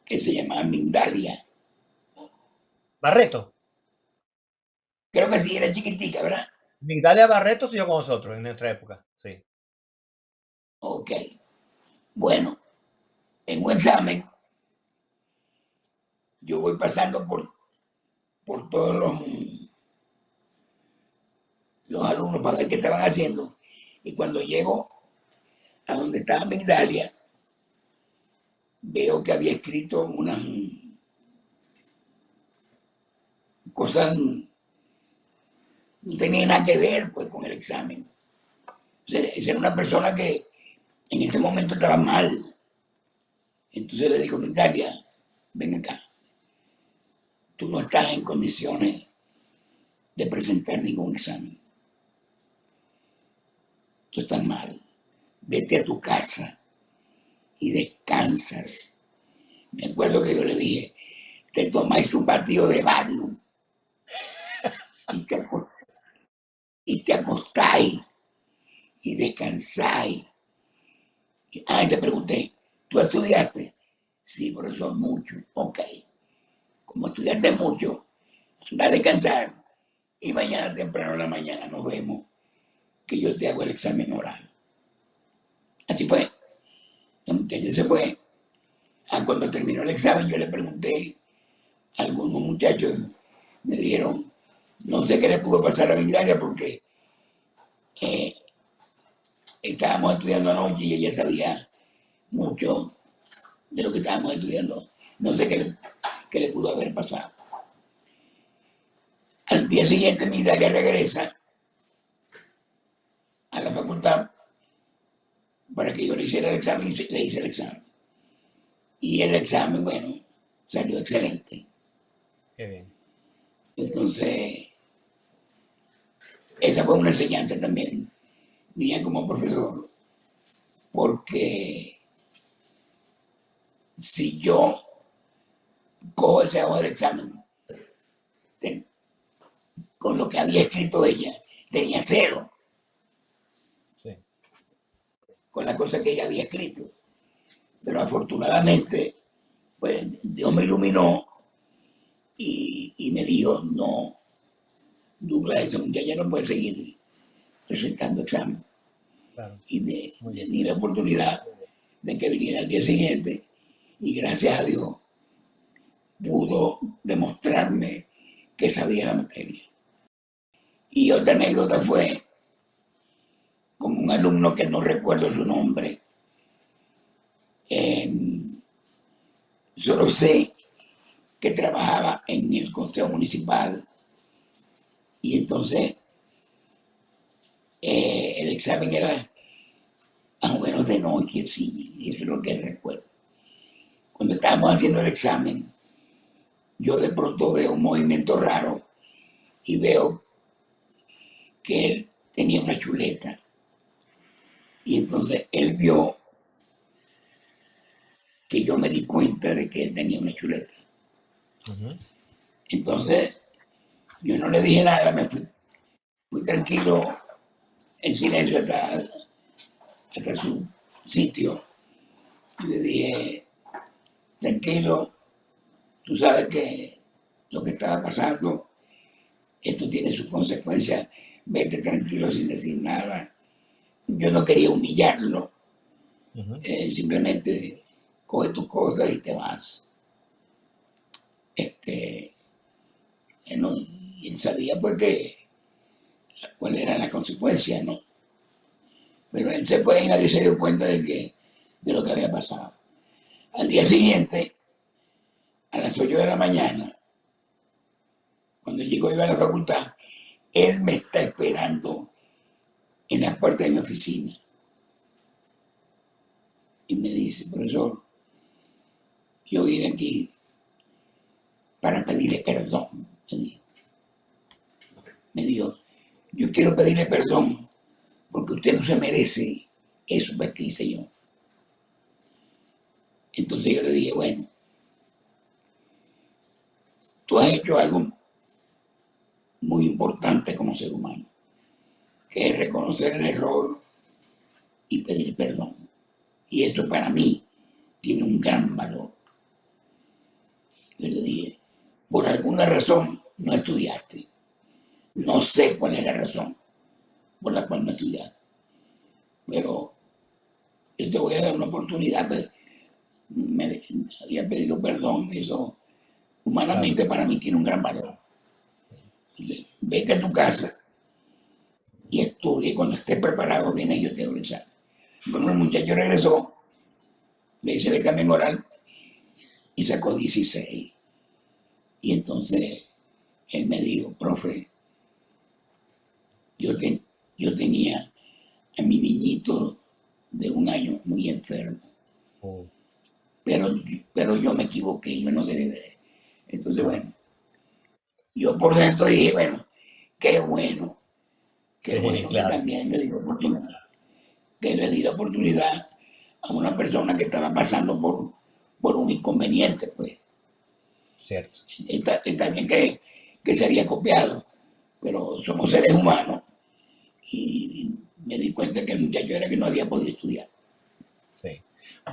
que se llamaba Mindalia. Barreto. Creo que sí, era chiquitica, ¿verdad? Migdalia Barreto estudió con nosotros en nuestra época. Sí. Ok. Bueno, en un examen, yo voy pasando por todos los alumnos para ver qué estaban haciendo. Y cuando llego a donde estaba Migdalia, veo que había escrito unas cosas, no tenía nada que ver, pues, con el examen. O sea, esa era una persona que en ese momento estaba mal. Entonces le digo, Migdalia, ven acá, tú no estás en condiciones de presentar ningún examen. Tú estás mal. Vete a tu casa y descansas. Me acuerdo que yo le dije, te tomáis un batido de Valium y te acostáis y descansáis. Y te pregunté, ¿tú estudiaste? Sí, profesor, mucho. Ok. Como estudiaste mucho, anda a descansar y mañana temprano en la mañana nos vemos que yo te hago el examen oral. Así fue. La muchacha se fue. Cuando terminó el examen yo le pregunté a algunos muchachos, me dijeron, no sé qué le pudo pasar a Vigdalia porque eh, estábamos estudiando anoche y ella sabía mucho de lo que estábamos estudiando. No sé qué le pudo haber pasado. Al día siguiente Vigdalia regresa a la facultad para que yo le hiciera el examen y le hice el examen. Y el examen, bueno, salió excelente. Qué bien. Entonces, esa fue una enseñanza también mía como profesor, porque si yo cojo ese hoja del examen con lo que había escrito ella, tenía 0 Sí. con la cosa que ella había escrito. Pero afortunadamente, pues Dios me iluminó y me dijo, no, Douglas, esa muchacha no puede seguir presentando examen. Claro. Y le di la oportunidad de que viniera al día siguiente y gracias a Dios pudo demostrarme que sabía la materia. Y otra anécdota fue con un alumno que no recuerdo su nombre. Solo sé que trabajaba en el Consejo Municipal y entonces el examen era más o menos de noche, sí, y eso es lo que recuerdo. Cuando estábamos haciendo el examen, yo de pronto veo un movimiento raro y veo que él tenía una chuleta. Y entonces él vio que yo me di cuenta de que él tenía una chuleta. Entonces yo no le dije nada, me fui tranquilo, en silencio hasta su sitio. Y le dije, tranquilo, tú sabes que lo que estaba pasando, esto tiene sus consecuencias, vete tranquilo sin decir nada. Yo no quería humillarlo, simplemente coge tus cosas y te vas. Bueno, y él sabía pues cuáles eran las consecuencias, ¿no? Pero él se fue y nadie se dio cuenta de lo que había pasado. Al día siguiente, a las 8 de la mañana, cuando llego yo a la facultad, él me está esperando en la puerta de mi oficina. Y me dice, profesor, yo vine aquí para pedirle perdón. Me dijo, yo quiero pedirle perdón porque usted no se merece eso que hice yo. Entonces yo le dije, bueno, tú has hecho algo muy importante como ser humano, que es reconocer el error y pedir perdón. Y esto para mí tiene un gran valor. Yo le dije, por alguna razón no estudiaste. No sé cuál es la razón por la cual no estudiaste. Pero yo te voy a dar una oportunidad. Pues, me había pedido perdón. Eso humanamente para mí tiene un gran valor. Entonces, vete a tu casa y estudie. Cuando estés preparado, viene y yo te doy el examen. Bueno, el muchacho regresó, le hice el examen oral y sacó 16. Y entonces él me dijo, profe, yo tenía a mi niñito de 1 año muy enfermo. Pero yo me equivoqué, yo no debí. Entonces, bueno, yo por dentro dije, bueno, qué bueno claro, que también le di la oportunidad. Que le di la oportunidad a una persona que estaba pasando por un inconveniente, pues. Cierto. Está bien que se había copiado, pero somos seres humanos y me di cuenta que el muchacho era que no había podido estudiar. Sí.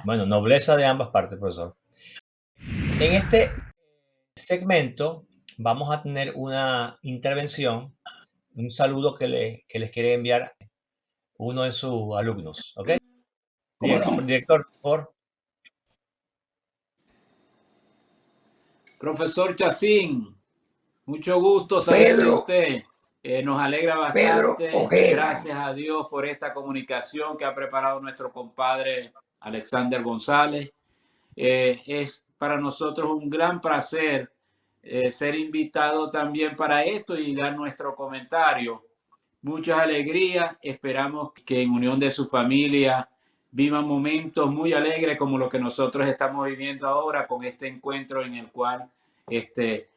Bueno, nobleza de ambas partes, profesor. En este segmento vamos a tener una intervención, un saludo que les quiere enviar uno de sus alumnos. ¿Ok? ¿Cómo no? Director, por favor. Profesor Chacín, mucho gusto saber de usted. Nos alegra bastante. Pedro Ojeda. Gracias a Dios por esta comunicación que ha preparado nuestro compadre Alexander González. Es para nosotros un gran placer ser invitado también para esto y dar nuestro comentario. Muchas alegrías. Esperamos que en unión de su familia vivan momentos muy alegres como lo que nosotros estamos viviendo ahora con este encuentro en el cual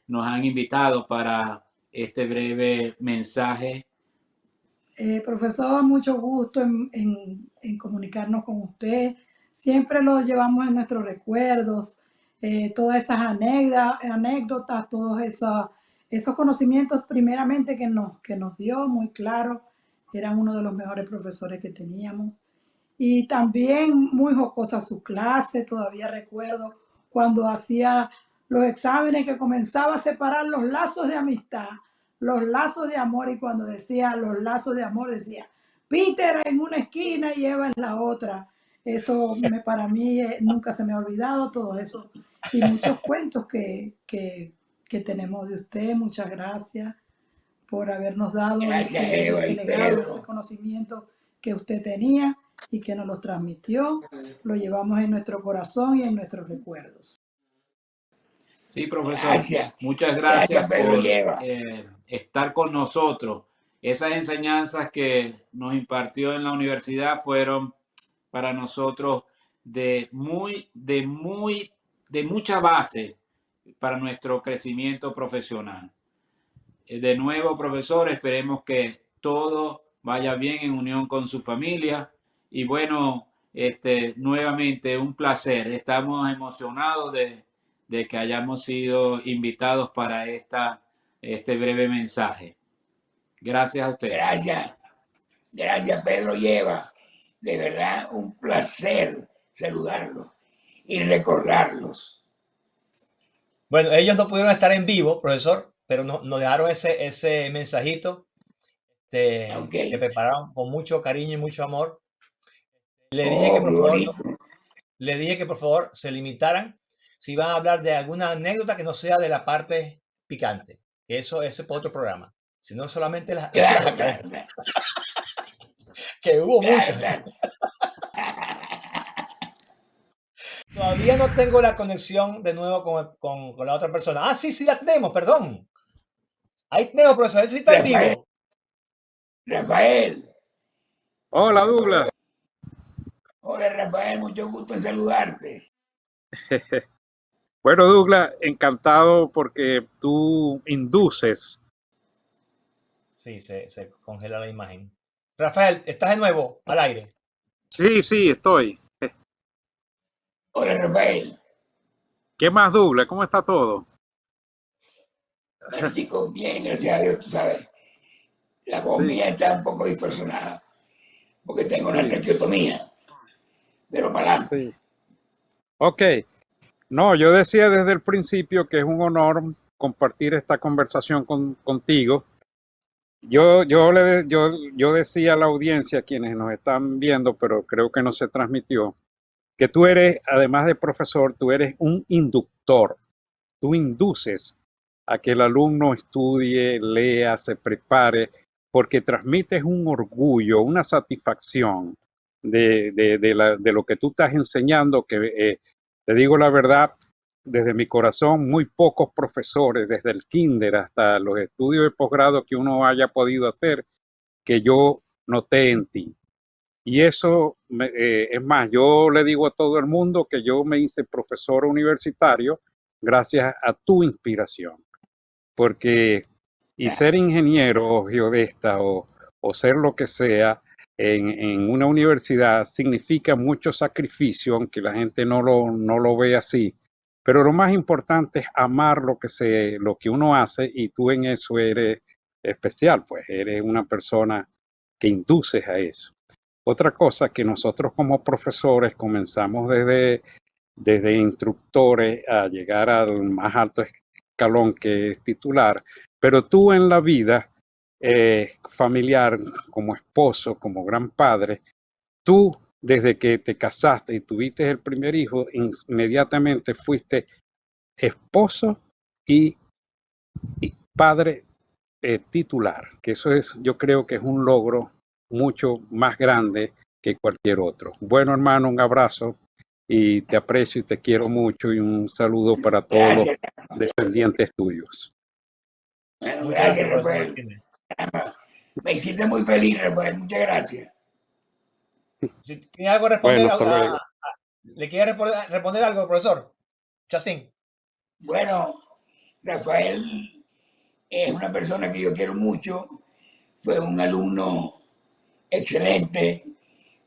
nos han invitado para este breve mensaje. Profesor, mucho gusto en comunicarnos con usted. Siempre lo llevamos en nuestros recuerdos, todas esas anécdotas, todos esos conocimientos primeramente que nos dio muy claro. Eran uno de los mejores profesores que teníamos. Y también muy jocosa su clase, todavía recuerdo cuando hacía los exámenes que comenzaba a separar los lazos de amistad, los lazos de amor, y cuando decía los lazos de amor decía Peter en una esquina y Eva en la otra. Eso para mí nunca se me ha olvidado, todo eso. Y muchos cuentos que tenemos de usted. Muchas gracias por habernos dado ese legado, ese conocimiento que usted tenía y que nos lo transmitió. Lo llevamos en nuestro corazón y en nuestros recuerdos. Sí, profesor. Muchas gracias por estar con nosotros. Esas enseñanzas que nos impartió en la universidad fueron para nosotros de mucha base para nuestro crecimiento profesional. De nuevo, profesor, esperemos que todo vaya bien en unión con su familia. Y bueno, nuevamente un placer. Estamos emocionados de que hayamos sido invitados para este breve mensaje. Gracias a usted. Gracias Pedro Lleva. De verdad, un placer saludarlos y recordarlos. Bueno, ellos no pudieron estar en vivo, profesor, pero nos dejaron ese mensajito que prepararon con mucho cariño y mucho amor. Le dije que por favor se limitaran si iban a hablar de alguna anécdota que no sea de la parte picante, que ese es para otro programa, sino solamente las académicas. Que hubo muchas. Todavía no tengo la conexión de nuevo con la otra persona. Sí, la tenemos, perdón. Ahí tenemos, profesor, ese sí está en vivo. Rafael. Hola, Douglas. Hola, Rafael, mucho gusto en saludarte. Bueno, Douglas, encantado porque tú induces. Sí, se congela la imagen. Rafael, ¿estás de nuevo al aire? Sí, estoy. Hola, Rafael. ¿Qué más, Douglas? ¿Cómo está todo? Bueno, chicos, bien, gracias a Dios, tú sabes. La voz mía está un poco distorsionada porque tengo una traqueotomía, pero para adelante. Sí. Ok. No, yo decía desde el principio que es un honor compartir esta conversación contigo. Yo decía a la audiencia, quienes nos están viendo, pero creo que no se transmitió, que tú eres, además de profesor, tú eres un inductor. Tú induces a que el alumno estudie, lea, se prepare, porque transmites un orgullo, una satisfacción de lo que tú estás enseñando, que te digo la verdad, desde mi corazón, muy pocos profesores, desde el kinder hasta los estudios de posgrado que uno haya podido hacer, que yo noté en ti. Y eso, es más, yo le digo a todo el mundo que yo me hice profesor universitario gracias a tu inspiración. Porque, y ser ingeniero o geodesta o ser lo que sea en una universidad significa mucho sacrificio, aunque la gente no lo ve así. Pero lo más importante es amar lo que uno hace, y tú en eso eres especial, pues eres una persona que induces a eso. Otra cosa que nosotros como profesores comenzamos desde instructores a llegar al más alto escalón que es titular, pero tú en la vida familiar, como esposo, como gran padre, tú desde que te casaste y tuviste el primer hijo, inmediatamente fuiste esposo y padre titular, que eso es, yo creo que es un logro mucho más grande que cualquier otro. Bueno, hermano, un abrazo y te aprecio y te quiero mucho y un saludo para todos los Gracias. descendientes tuyos. Bueno, Muchas gracias, gracias, profesor Rafael. Martínez. Me hiciste muy feliz, Rafael. Muchas gracias. Si tiene algo que Bueno, responder, hasta luego. ¿le quiere responder algo, profesor Chacín? Bueno, Rafael es una persona que yo quiero mucho. Fue un alumno excelente.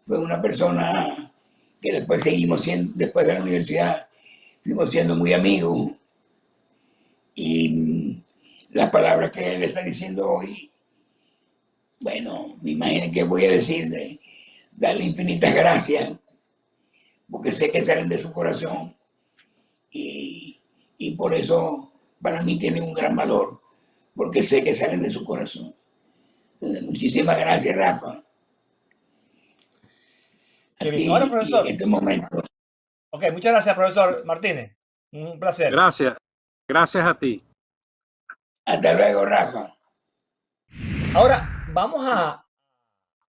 Fue una persona que después seguimos siendo, después de la universidad, fuimos siendo muy amigos. Y las palabras que él está diciendo hoy, bueno, me imagino que voy a decirle, darle infinitas gracias, porque sé que salen de su corazón y por eso para mí tienen un gran valor, porque sé que salen de su corazón. Entonces, muchísimas gracias, Rafa. Qué A bien. Ahora, ti y en profesor. este momento. Ok, muchas gracias, profesor Martínez. Un placer. Gracias. Gracias a ti. Hasta luego, Rafa. Ahora, vamos a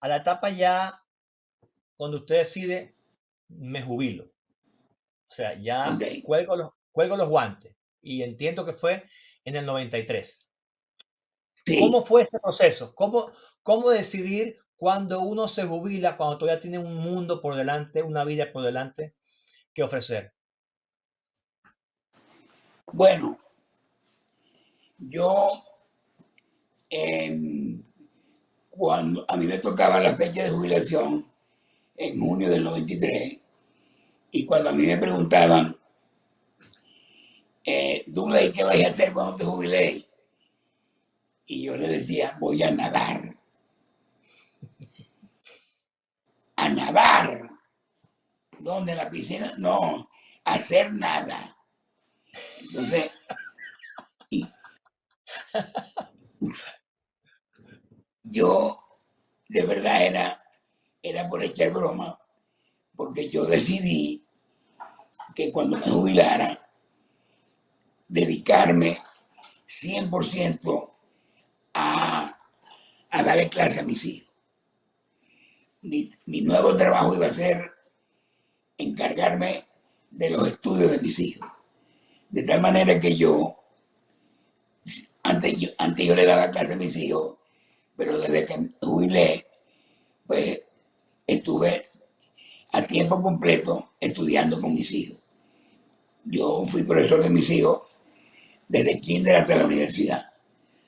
la etapa ya cuando usted decide, me jubilo. O sea, ya Ok. cuelgo los guantes. Y entiendo que fue en el 93. Sí. ¿Cómo fue ese proceso? ¿Cómo decidir cuando uno se jubila, cuando todavía tiene un mundo por delante, una vida por delante que ofrecer? Bueno, yo cuando a mí me tocaba la fecha de jubilación en junio del 93, y cuando a mí me preguntaban, Douglas, ¿qué vais a hacer cuando te jubiléis? Y yo le decía, voy a nadar. A nadar. ¿Dónde? ¿En la piscina? No, a hacer nada. Entonces, yo de verdad era por echar broma, porque yo decidí que cuando me jubilara, dedicarme 100% a darle clase a mis hijos. Mi nuevo trabajo iba a ser encargarme de los estudios de mis hijos. De tal manera que antes yo le daba clase a mis hijos, pero desde que me jubilé, pues estuve a tiempo completo estudiando con mis hijos. Yo fui profesor de mis hijos desde kinder hasta la universidad,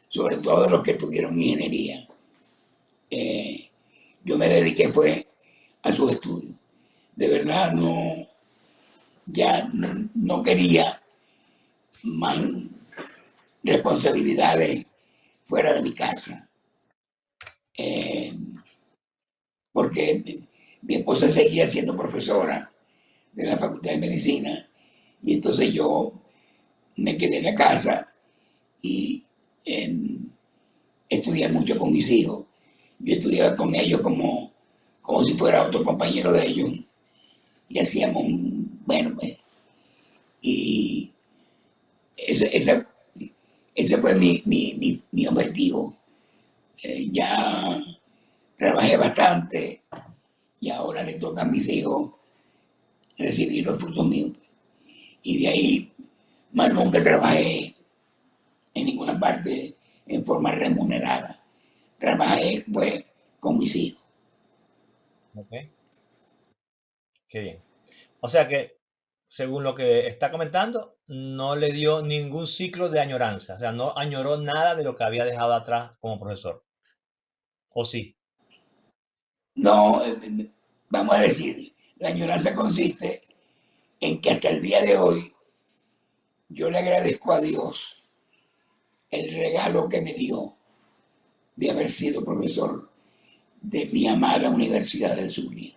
sobre todo los que estudiaron ingeniería. Yo me dediqué fue a sus estudios. De verdad ya no quería más responsabilidades fuera de mi casa. Porque mi esposa seguía siendo profesora de la Facultad de Medicina y entonces yo me quedé en la casa y estudié mucho con mis hijos. Yo estudiaba con ellos como si fuera otro compañero de ellos y hacíamos, bueno, pues, y ese fue mi objetivo. Ya trabajé bastante y ahora le toca a mis hijos recibir los frutos míos. Y de ahí más nunca trabajé en ninguna parte en forma remunerada. Trabajé pues con mis hijos. Ok. Qué bien. O sea que, según lo que está comentando, no le dio ningún ciclo de añoranza. O sea, no añoró nada de lo que había dejado atrás como profesor. ¿O sí? No, vamos a decir, la añoranza consiste en que hasta el día de hoy yo le agradezco a Dios el regalo que me dio de haber sido profesor de mi amada Universidad del Zulia.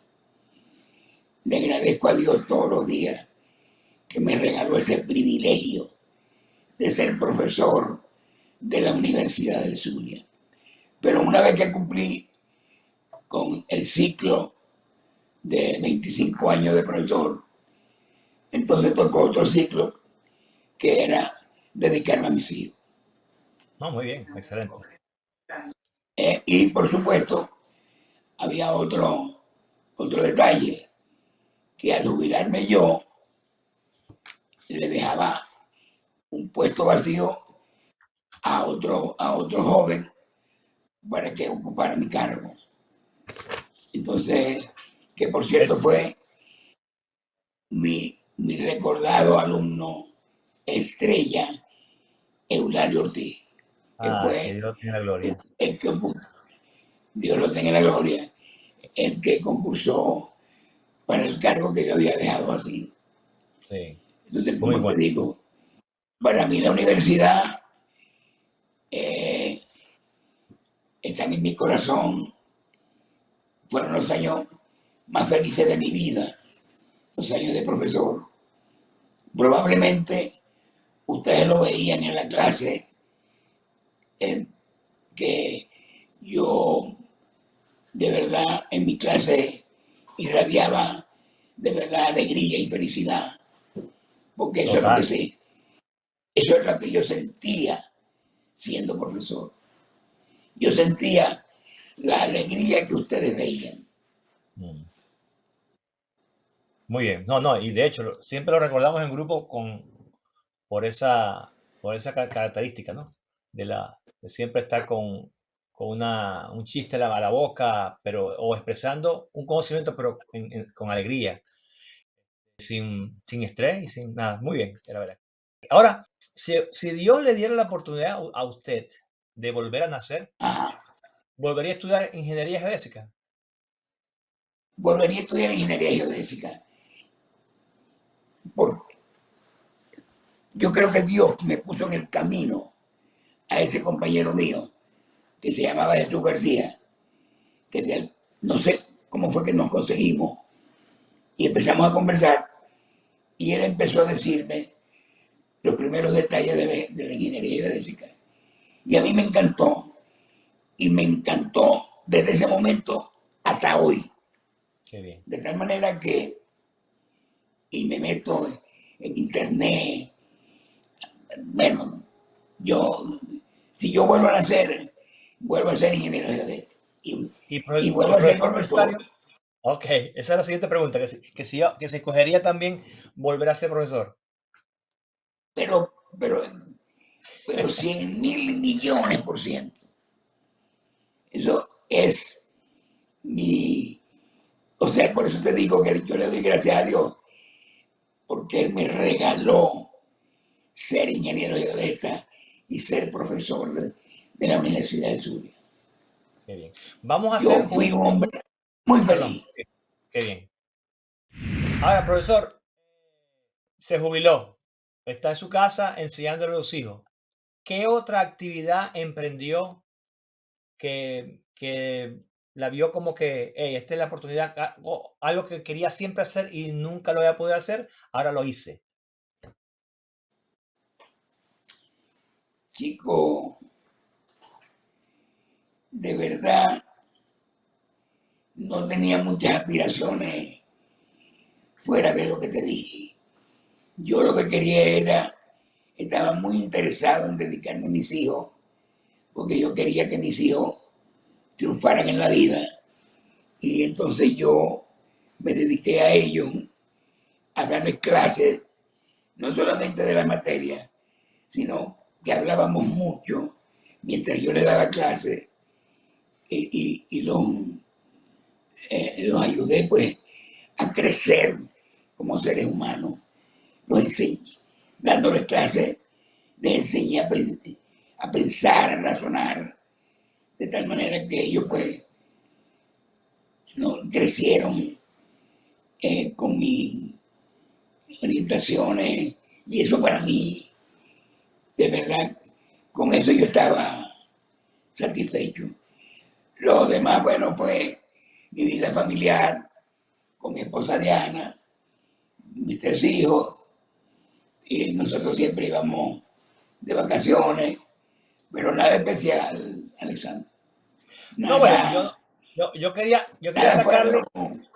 Le agradezco a Dios todos los días que me regaló ese privilegio de ser profesor de la Universidad del Zulia. Pero una vez que cumplí con el ciclo de 25 años de profesor, entonces tocó otro ciclo que era dedicarme a mis hijos. No, muy bien, excelente. Y por supuesto, había otro detalle, que al jubilarme yo, le dejaba un puesto vacío a otro joven para que ocupara mi cargo. Entonces, que por cierto fue mi recordado alumno estrella, Eulalio Ortiz, que Que fue Dios tenga la gloria. el que ocupó, Dios lo tenga en la gloria, el que concursó para el cargo que yo había dejado así. Sí, Entonces, muy como bueno. te digo, para mí la universidad están en mi corazón. Fueron los años más felices de mi vida, los años de profesor. Probablemente ustedes lo veían en la clase, que yo de verdad en mi clase irradiaba de verdad alegría y felicidad, porque eso es lo que Total. sí, eso es lo que yo sentía siendo profesor. Yo sentía la alegría que ustedes veían. Mm. Muy bien. No, y de hecho, siempre lo recordamos en grupo por esa característica, ¿no? De siempre estar con un chiste a la boca, o expresando un conocimiento, pero con alegría, sin estrés y sin nada. Muy bien, la verdad. Ahora, si Dios le diera la oportunidad a usted de volver a nacer, Ajá. ¿volvería a estudiar ingeniería geodésica? Volvería a estudiar ingeniería geodésica. Porque yo creo que Dios me puso en el camino a ese compañero mío que se llamaba Jesús García, que no sé cómo fue que nos conseguimos y empezamos a conversar, y él empezó a decirme los primeros detalles de la ingeniería geodésica. Y a mí me encantó, y me encantó desde ese momento hasta hoy. Qué bien. De tal manera que, y me meto en internet, bueno, si yo vuelvo a nacer, vuelvo a ser ingeniero geodésico y vuelvo a ser profesor profesor. universitario? Ok, esa es la siguiente pregunta, que se escogería también volver a ser profesor. Pero 100.000 millones%. Eso es o sea, por eso te digo que yo le doy gracias a Dios, porque Él me regaló ser ingeniero geodesta y ser profesor de la Universidad de Zulia. Qué bien. Vamos a Yo hacer fui un hombre muy Perdón, feliz. qué bien. Ahora, profesor, se jubiló, está en su casa enseñándole a los hijos. ¿Qué otra actividad emprendió que la vio como que, hey, esta es la oportunidad, algo que quería siempre hacer y nunca lo había podido hacer, ahora lo hice? Chico, de verdad, no tenía muchas aspiraciones fuera de lo que te dije. Yo lo que quería estaba muy interesado en dedicarme a mis hijos, porque yo quería que mis hijos triunfaran en la vida. Y entonces yo me dediqué a ellos, a darles clases, no solamente de la materia, sino que hablábamos mucho mientras yo les daba clases, y los ayudé pues a crecer como seres humanos. Los enseñé, dándoles clases, les enseñé a pensar, a razonar, de tal manera que ellos pues no crecieron con mis orientaciones, y eso para mí, de verdad, con eso yo estaba satisfecho. Lo demás, bueno, fue mi vida familiar con mi esposa Diana, mis 3 hijos, y nosotros siempre íbamos de vacaciones, pero nada especial, Alexander. No, bueno, Nada, yo quería nada fuera de lo sacarle, común.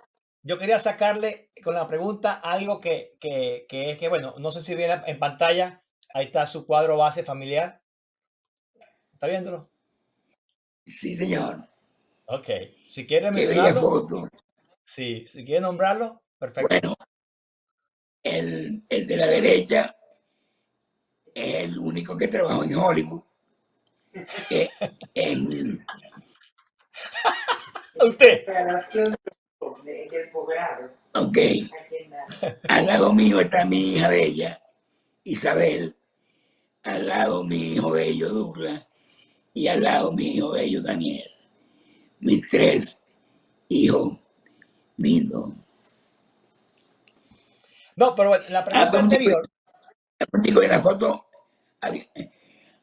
yo quería sacarle con la pregunta algo que es que, bueno, no sé si viene en pantalla, ahí está su cuadro base familiar, ¿está viéndolo? Sí, señor. Ok, si quiere Qué bella mencionarlo, foto. sí, si quiere nombrarlo, perfecto. Bueno, el de la derecha es el único que trabajó en Hollywood. En, Usted. ok, al lado mío está mi hija bella, Isabel, al lado mi hijo bello, Douglas, y al lado mi hijo bello, Daniel. Mis 3 hijos lindos. No, pero bueno, la Ah, pregunta anterior, contigo en la foto,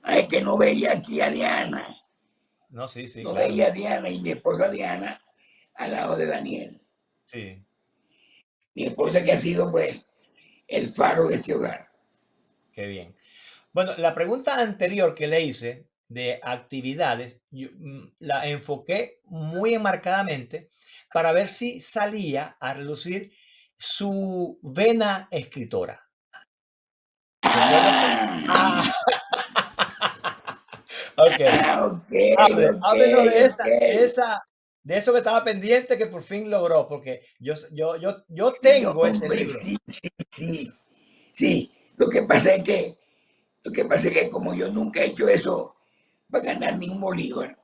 es que no veía aquí a Diana. no, sí, sí, No claro, veía a Diana y mi esposa Diana al lado de Daniel. sí, Mi esposa que ha sido, pues, el faro de este hogar. qué bien. Bueno, la pregunta anterior que le hice de actividades, la enfoqué muy enmarcadamente para ver si salía a relucir su vena escritora. ¿Recuerda usted? Ah, Ah, ok. ok, ok, Háblenos de ok. de eso que estaba pendiente que por fin logró, porque yo Sí, tengo ese hombre, libro. sí, sí, sí. Sí, lo que pasa es que como yo nunca he hecho eso para ganar ningún bolívar,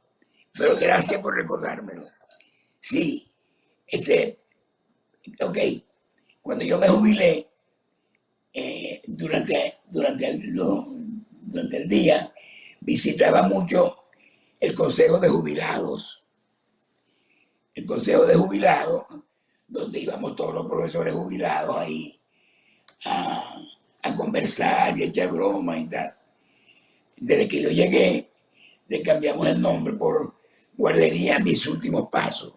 pero gracias por recordármelo. Sí, ok, cuando yo me jubilé, durante el día, visitaba mucho el Consejo de Jubilados. El Consejo de Jubilados, donde íbamos todos los profesores jubilados ahí a, a conversar y a echar bromas y tal. Desde que yo llegué, le cambiamos el nombre por Guardería Mis Últimos Pasos.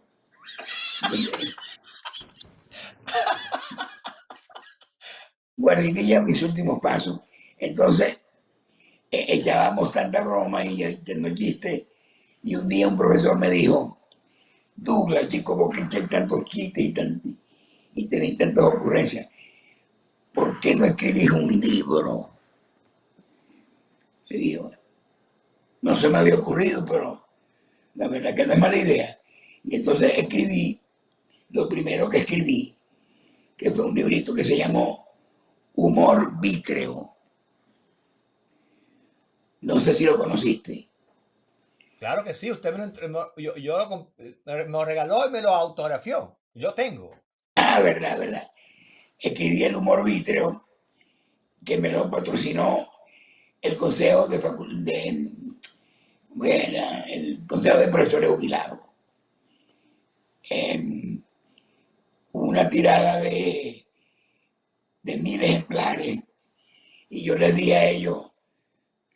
Guardería Mis Últimos Pasos. Entonces, echábamos tanta broma y echando chistes. Y un día un profesor me dijo, Douglas, chico, ¿por qué echáis tantos chistes y tenéis tantas ocurrencias? ¿Por qué no escribís un libro? Y digo, no se me había ocurrido, pero la verdad que no es mala idea. Y entonces escribí, lo primero que escribí, que fue un librito que se llamó Humor Vítreo. No sé si lo conociste. Claro que sí, usted me lo regaló y me lo autografió. Yo tengo. Ah, verdad, verdad. Escribí el humor vítreo que me lo patrocinó el Consejo el Consejo de Profesores Jubilados. Una tirada de 1000 ejemplares y yo les di a ellos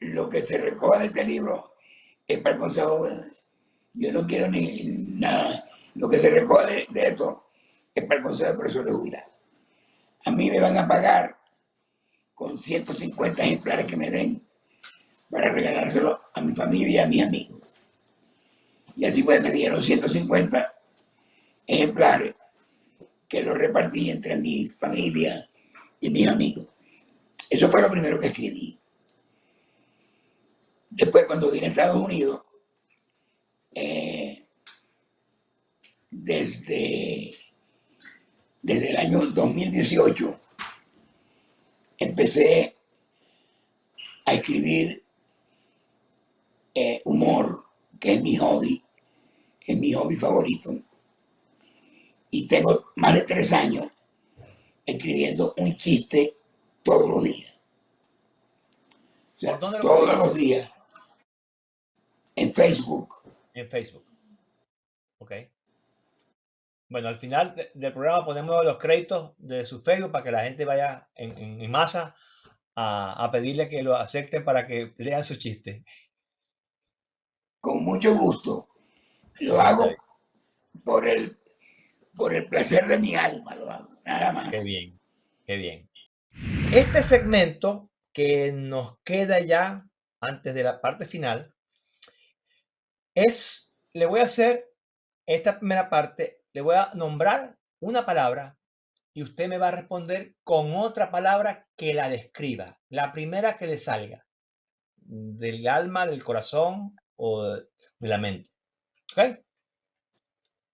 lo que se recoge de este libro es para el Consejo. Yo no quiero ni nada. Lo que se recoge de esto es para el Consejo de Profesores Jubilados. A mí me van a pagar con 150 ejemplares que me den para regalárselo a mi familia y a mis amigos. Y así pues me dieron 150 ejemplares que los repartí entre mi familia y mis amigos. Eso fue lo primero que escribí. Después, cuando vine a Estados Unidos, desde, desde el año 2018, empecé a escribir humor, que es mi hobby favorito. Y tengo más de 3 años escribiendo un chiste todos los días. O sea, ¿Por dónde lo todos publica? los días en Facebook. En Facebook. Ok. Bueno, al final del programa ponemos los créditos de su Facebook para que la gente vaya en masa a pedirle que lo acepten para que lean su chiste. con mucho gusto. Lo Está hago bien. por el placer de mi alma, lo hago, nada más. Qué bien, qué bien. Este segmento que nos queda ya antes de la parte final le voy a hacer esta primera parte, le voy a nombrar una palabra y usted me va a responder con otra palabra que la describa, la primera que le salga, del alma, del corazón o de la mente. ¿Ok?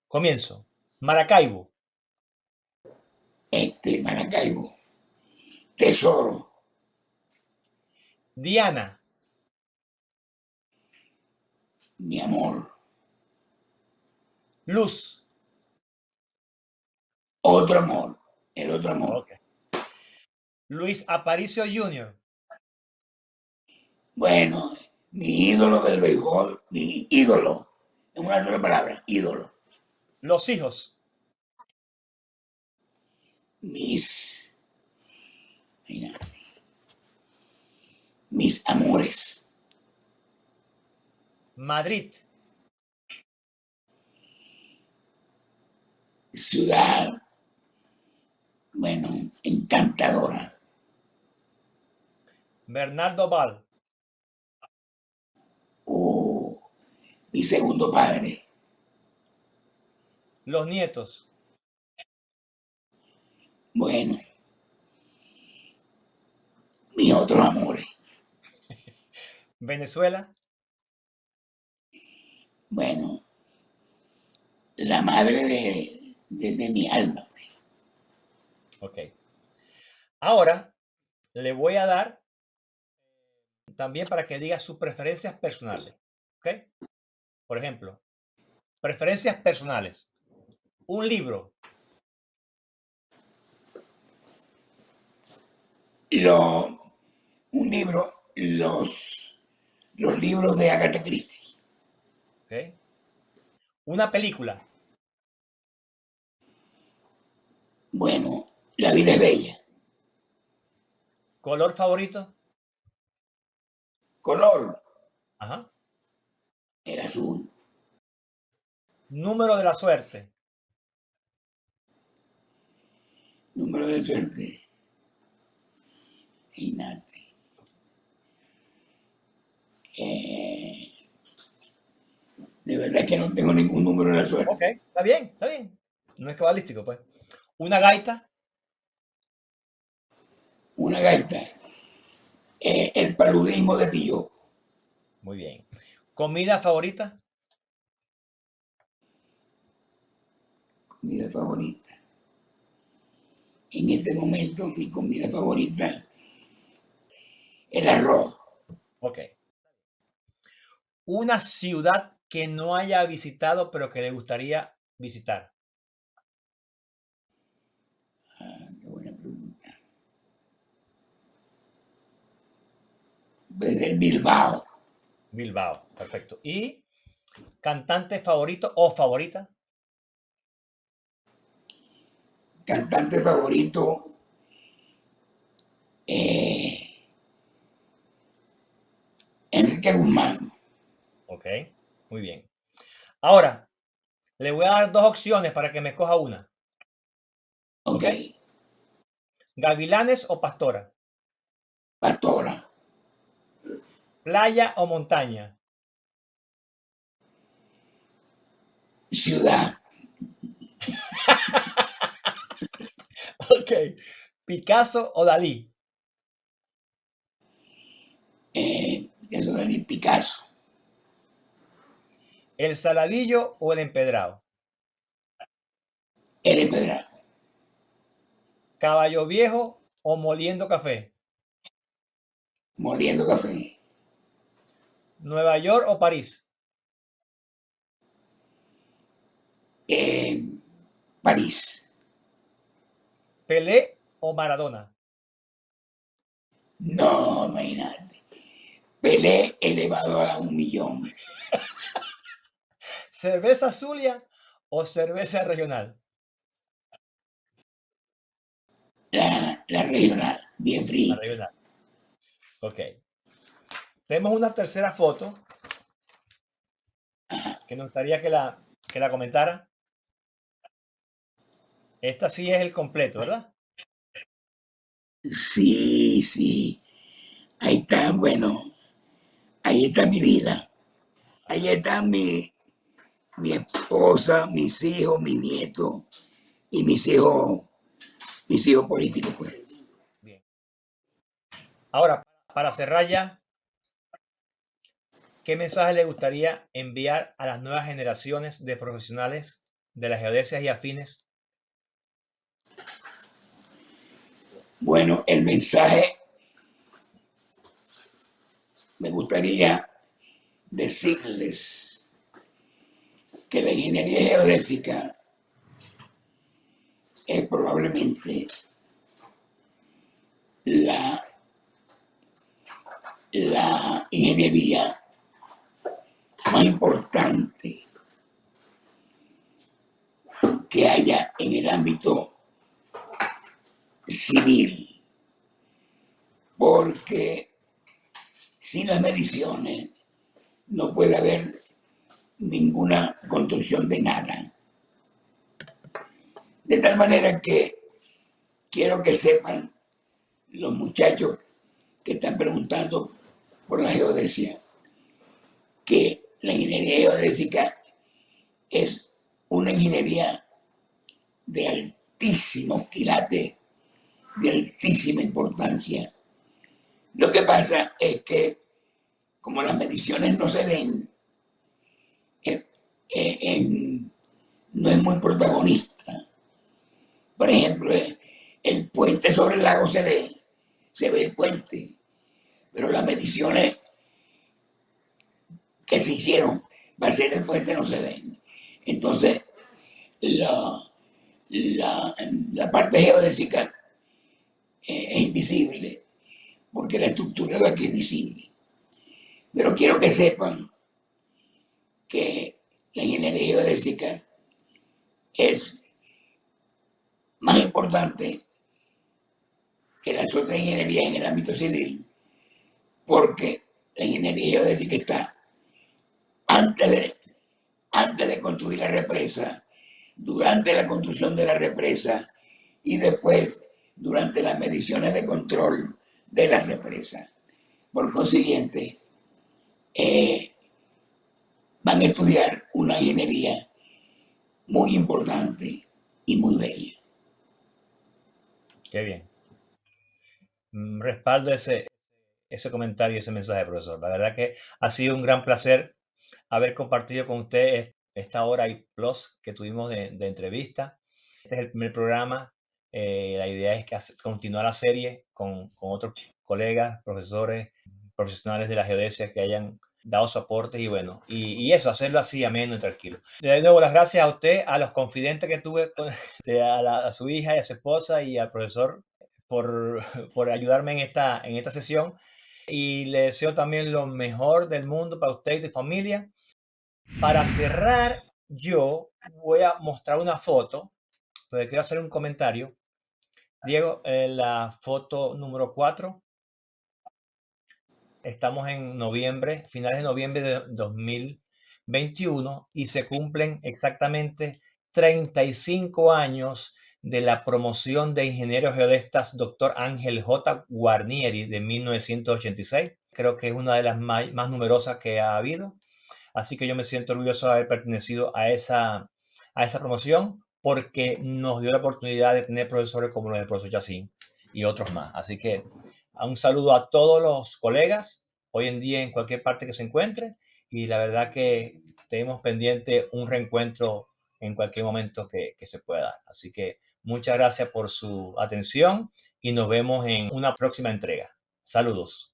Comienzo. Maracaibo, Maracaibo, tesoro, Diana, mi amor, Luz. otro amor, el otro amor. Ok. Luis Aparicio Jr., Bueno, mi ídolo del béisbol, mi ídolo, en una sola palabra, ídolo. los hijos, Mis, mira, mis amores, Madrid, ciudad, bueno, encantadora. Bernardo Val, Oh, mi segundo padre, los nietos, bueno, mis otros amores, Venezuela, bueno, la madre de mi alma. ok. Ahora le voy a dar también para que diga sus preferencias personales, ok. Por ejemplo, preferencias personales. Un libro, Un libro, los libros de Agatha Christie. ok. Una película, Bueno, la vida es bella. color favorito, Color, ajá. el azul. Número de la suerte, Número de suerte, Inate. De verdad que no tengo ningún número de la suerte. ok. Está bien, está bien. No es cabalístico, pues. Una gaita, Una gaita. El paludismo de Tío. muy bien. Comida favorita, Comida favorita. En este momento, mi comida favorita, el arroz. ok. Una ciudad que no haya visitado pero que le gustaría visitar, Qué buena pregunta. Desde el Bilbao. Bilbao, perfecto. Y cantante favorito o favorita, Cantante favorito, Enrique Guzmán. ok, muy bien. Ahora, le voy a dar dos opciones para que me escoja una. Ok. Gavilanes o Pastora, Pastora. playa o montaña, Ciudad. ok, Picasso o Dalí, Eso de Picasso. el Saladillo o el Empedrado, Eres Pedrano. Caballo Viejo o Moliendo Café, Moliendo café. Nueva York o París, París. Pelé o Maradona, No, imagínate. Pelé elevado a 1.000.000. cerveza Zulia o cerveza regional. La regional, bien La fría. regional. Ok. Tenemos una tercera foto que nos gustaría que la comentara. Esta sí es el completo, ¿verdad? Sí, sí. Ahí está, bueno, ahí está mi vida. Ahí está mi esposa, mis hijos, mi nieto y mis hijos políticos, pues. Bien. Ahora, para cerrar ya, ¿qué mensaje le gustaría enviar a las nuevas generaciones de profesionales de las geodesias y afines? Bueno, el mensaje me gustaría decirles que la ingeniería geodésica es probablemente la ingeniería más importante que haya en el ámbito civil, porque sin las mediciones no puede haber ninguna construcción de nada. De tal manera que quiero que sepan los muchachos que están preguntando por la geodesia, que la ingeniería geodésica es una ingeniería de altísimo quilate, de altísima importancia. Lo que pasa es que como las mediciones no se den, no es muy protagonista. Por ejemplo, el puente sobre el lago se ve el puente, pero las mediciones que se hicieron para hacer el puente no se ven. Entonces, la parte geodésica es invisible, porque la estructura es la que es visible. Pero quiero que sepan que la ingeniería geodésica es más importante que las otras ingenierías en el ámbito civil, porque la ingeniería geodésica está antes de construir la represa, durante la construcción de la represa y después durante las mediciones de control de la represa. Por consiguiente, van a estudiar una ingeniería muy importante y muy bella. Qué bien. Respaldo ese comentario, ese mensaje, profesor. La verdad que ha sido un gran placer haber compartido con usted esta hora y plus que tuvimos de entrevista. Este es el primer programa. La idea es que continuar la serie con otros colegas, profesores, profesionales de la geodesia que hayan dado su aporte y bueno, y eso, hacerlo así ameno y tranquilo. Le doy de nuevo las gracias a usted, a los confidentes que tuve, a su hija y a su esposa y al profesor por ayudarme en esta sesión. Y le deseo también lo mejor del mundo para usted y tu familia. Para cerrar, yo voy a mostrar una foto, porque quiero hacer un comentario. Diego, la foto número 4. Estamos en noviembre, finales de noviembre de 2021 y se cumplen exactamente 35 años de la promoción de ingeniero geodestas Dr. Ángel J. Guarnieri de 1986. Creo que es una de las más numerosas que ha habido. Así que yo me siento orgulloso de haber pertenecido a esa promoción porque nos dio la oportunidad de tener profesores como los del profesor Yacín y otros más. Así que un saludo a todos los colegas hoy en día en cualquier parte que se encuentre y la verdad que tenemos pendiente un reencuentro en cualquier momento que se pueda dar. Así que muchas gracias por su atención y nos vemos en una próxima entrega. Saludos.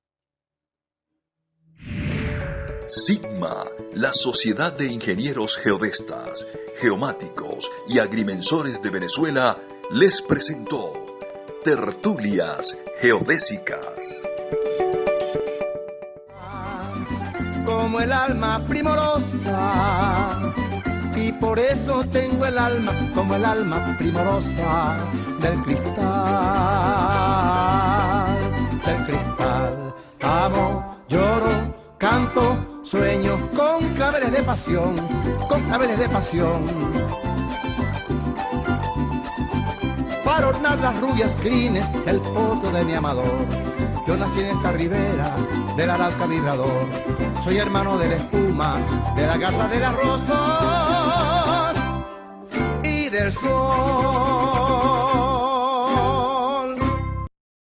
Sigma, la Sociedad de Ingenieros Geodestas, Geomáticos y Agrimensores de Venezuela, les presentó Tertulias Geodésicas. Como el alma primorosa, y por eso tengo el alma como el alma primorosa del cristal. Amo, lloro, canto, Sueño con claveles de pasión, con claveles de pasión. Para ornar las rubias crines del poto de mi amador. Yo nací en esta ribera del Arauca vibrador. Soy hermano de la espuma, de la casa de las rosas y del sol.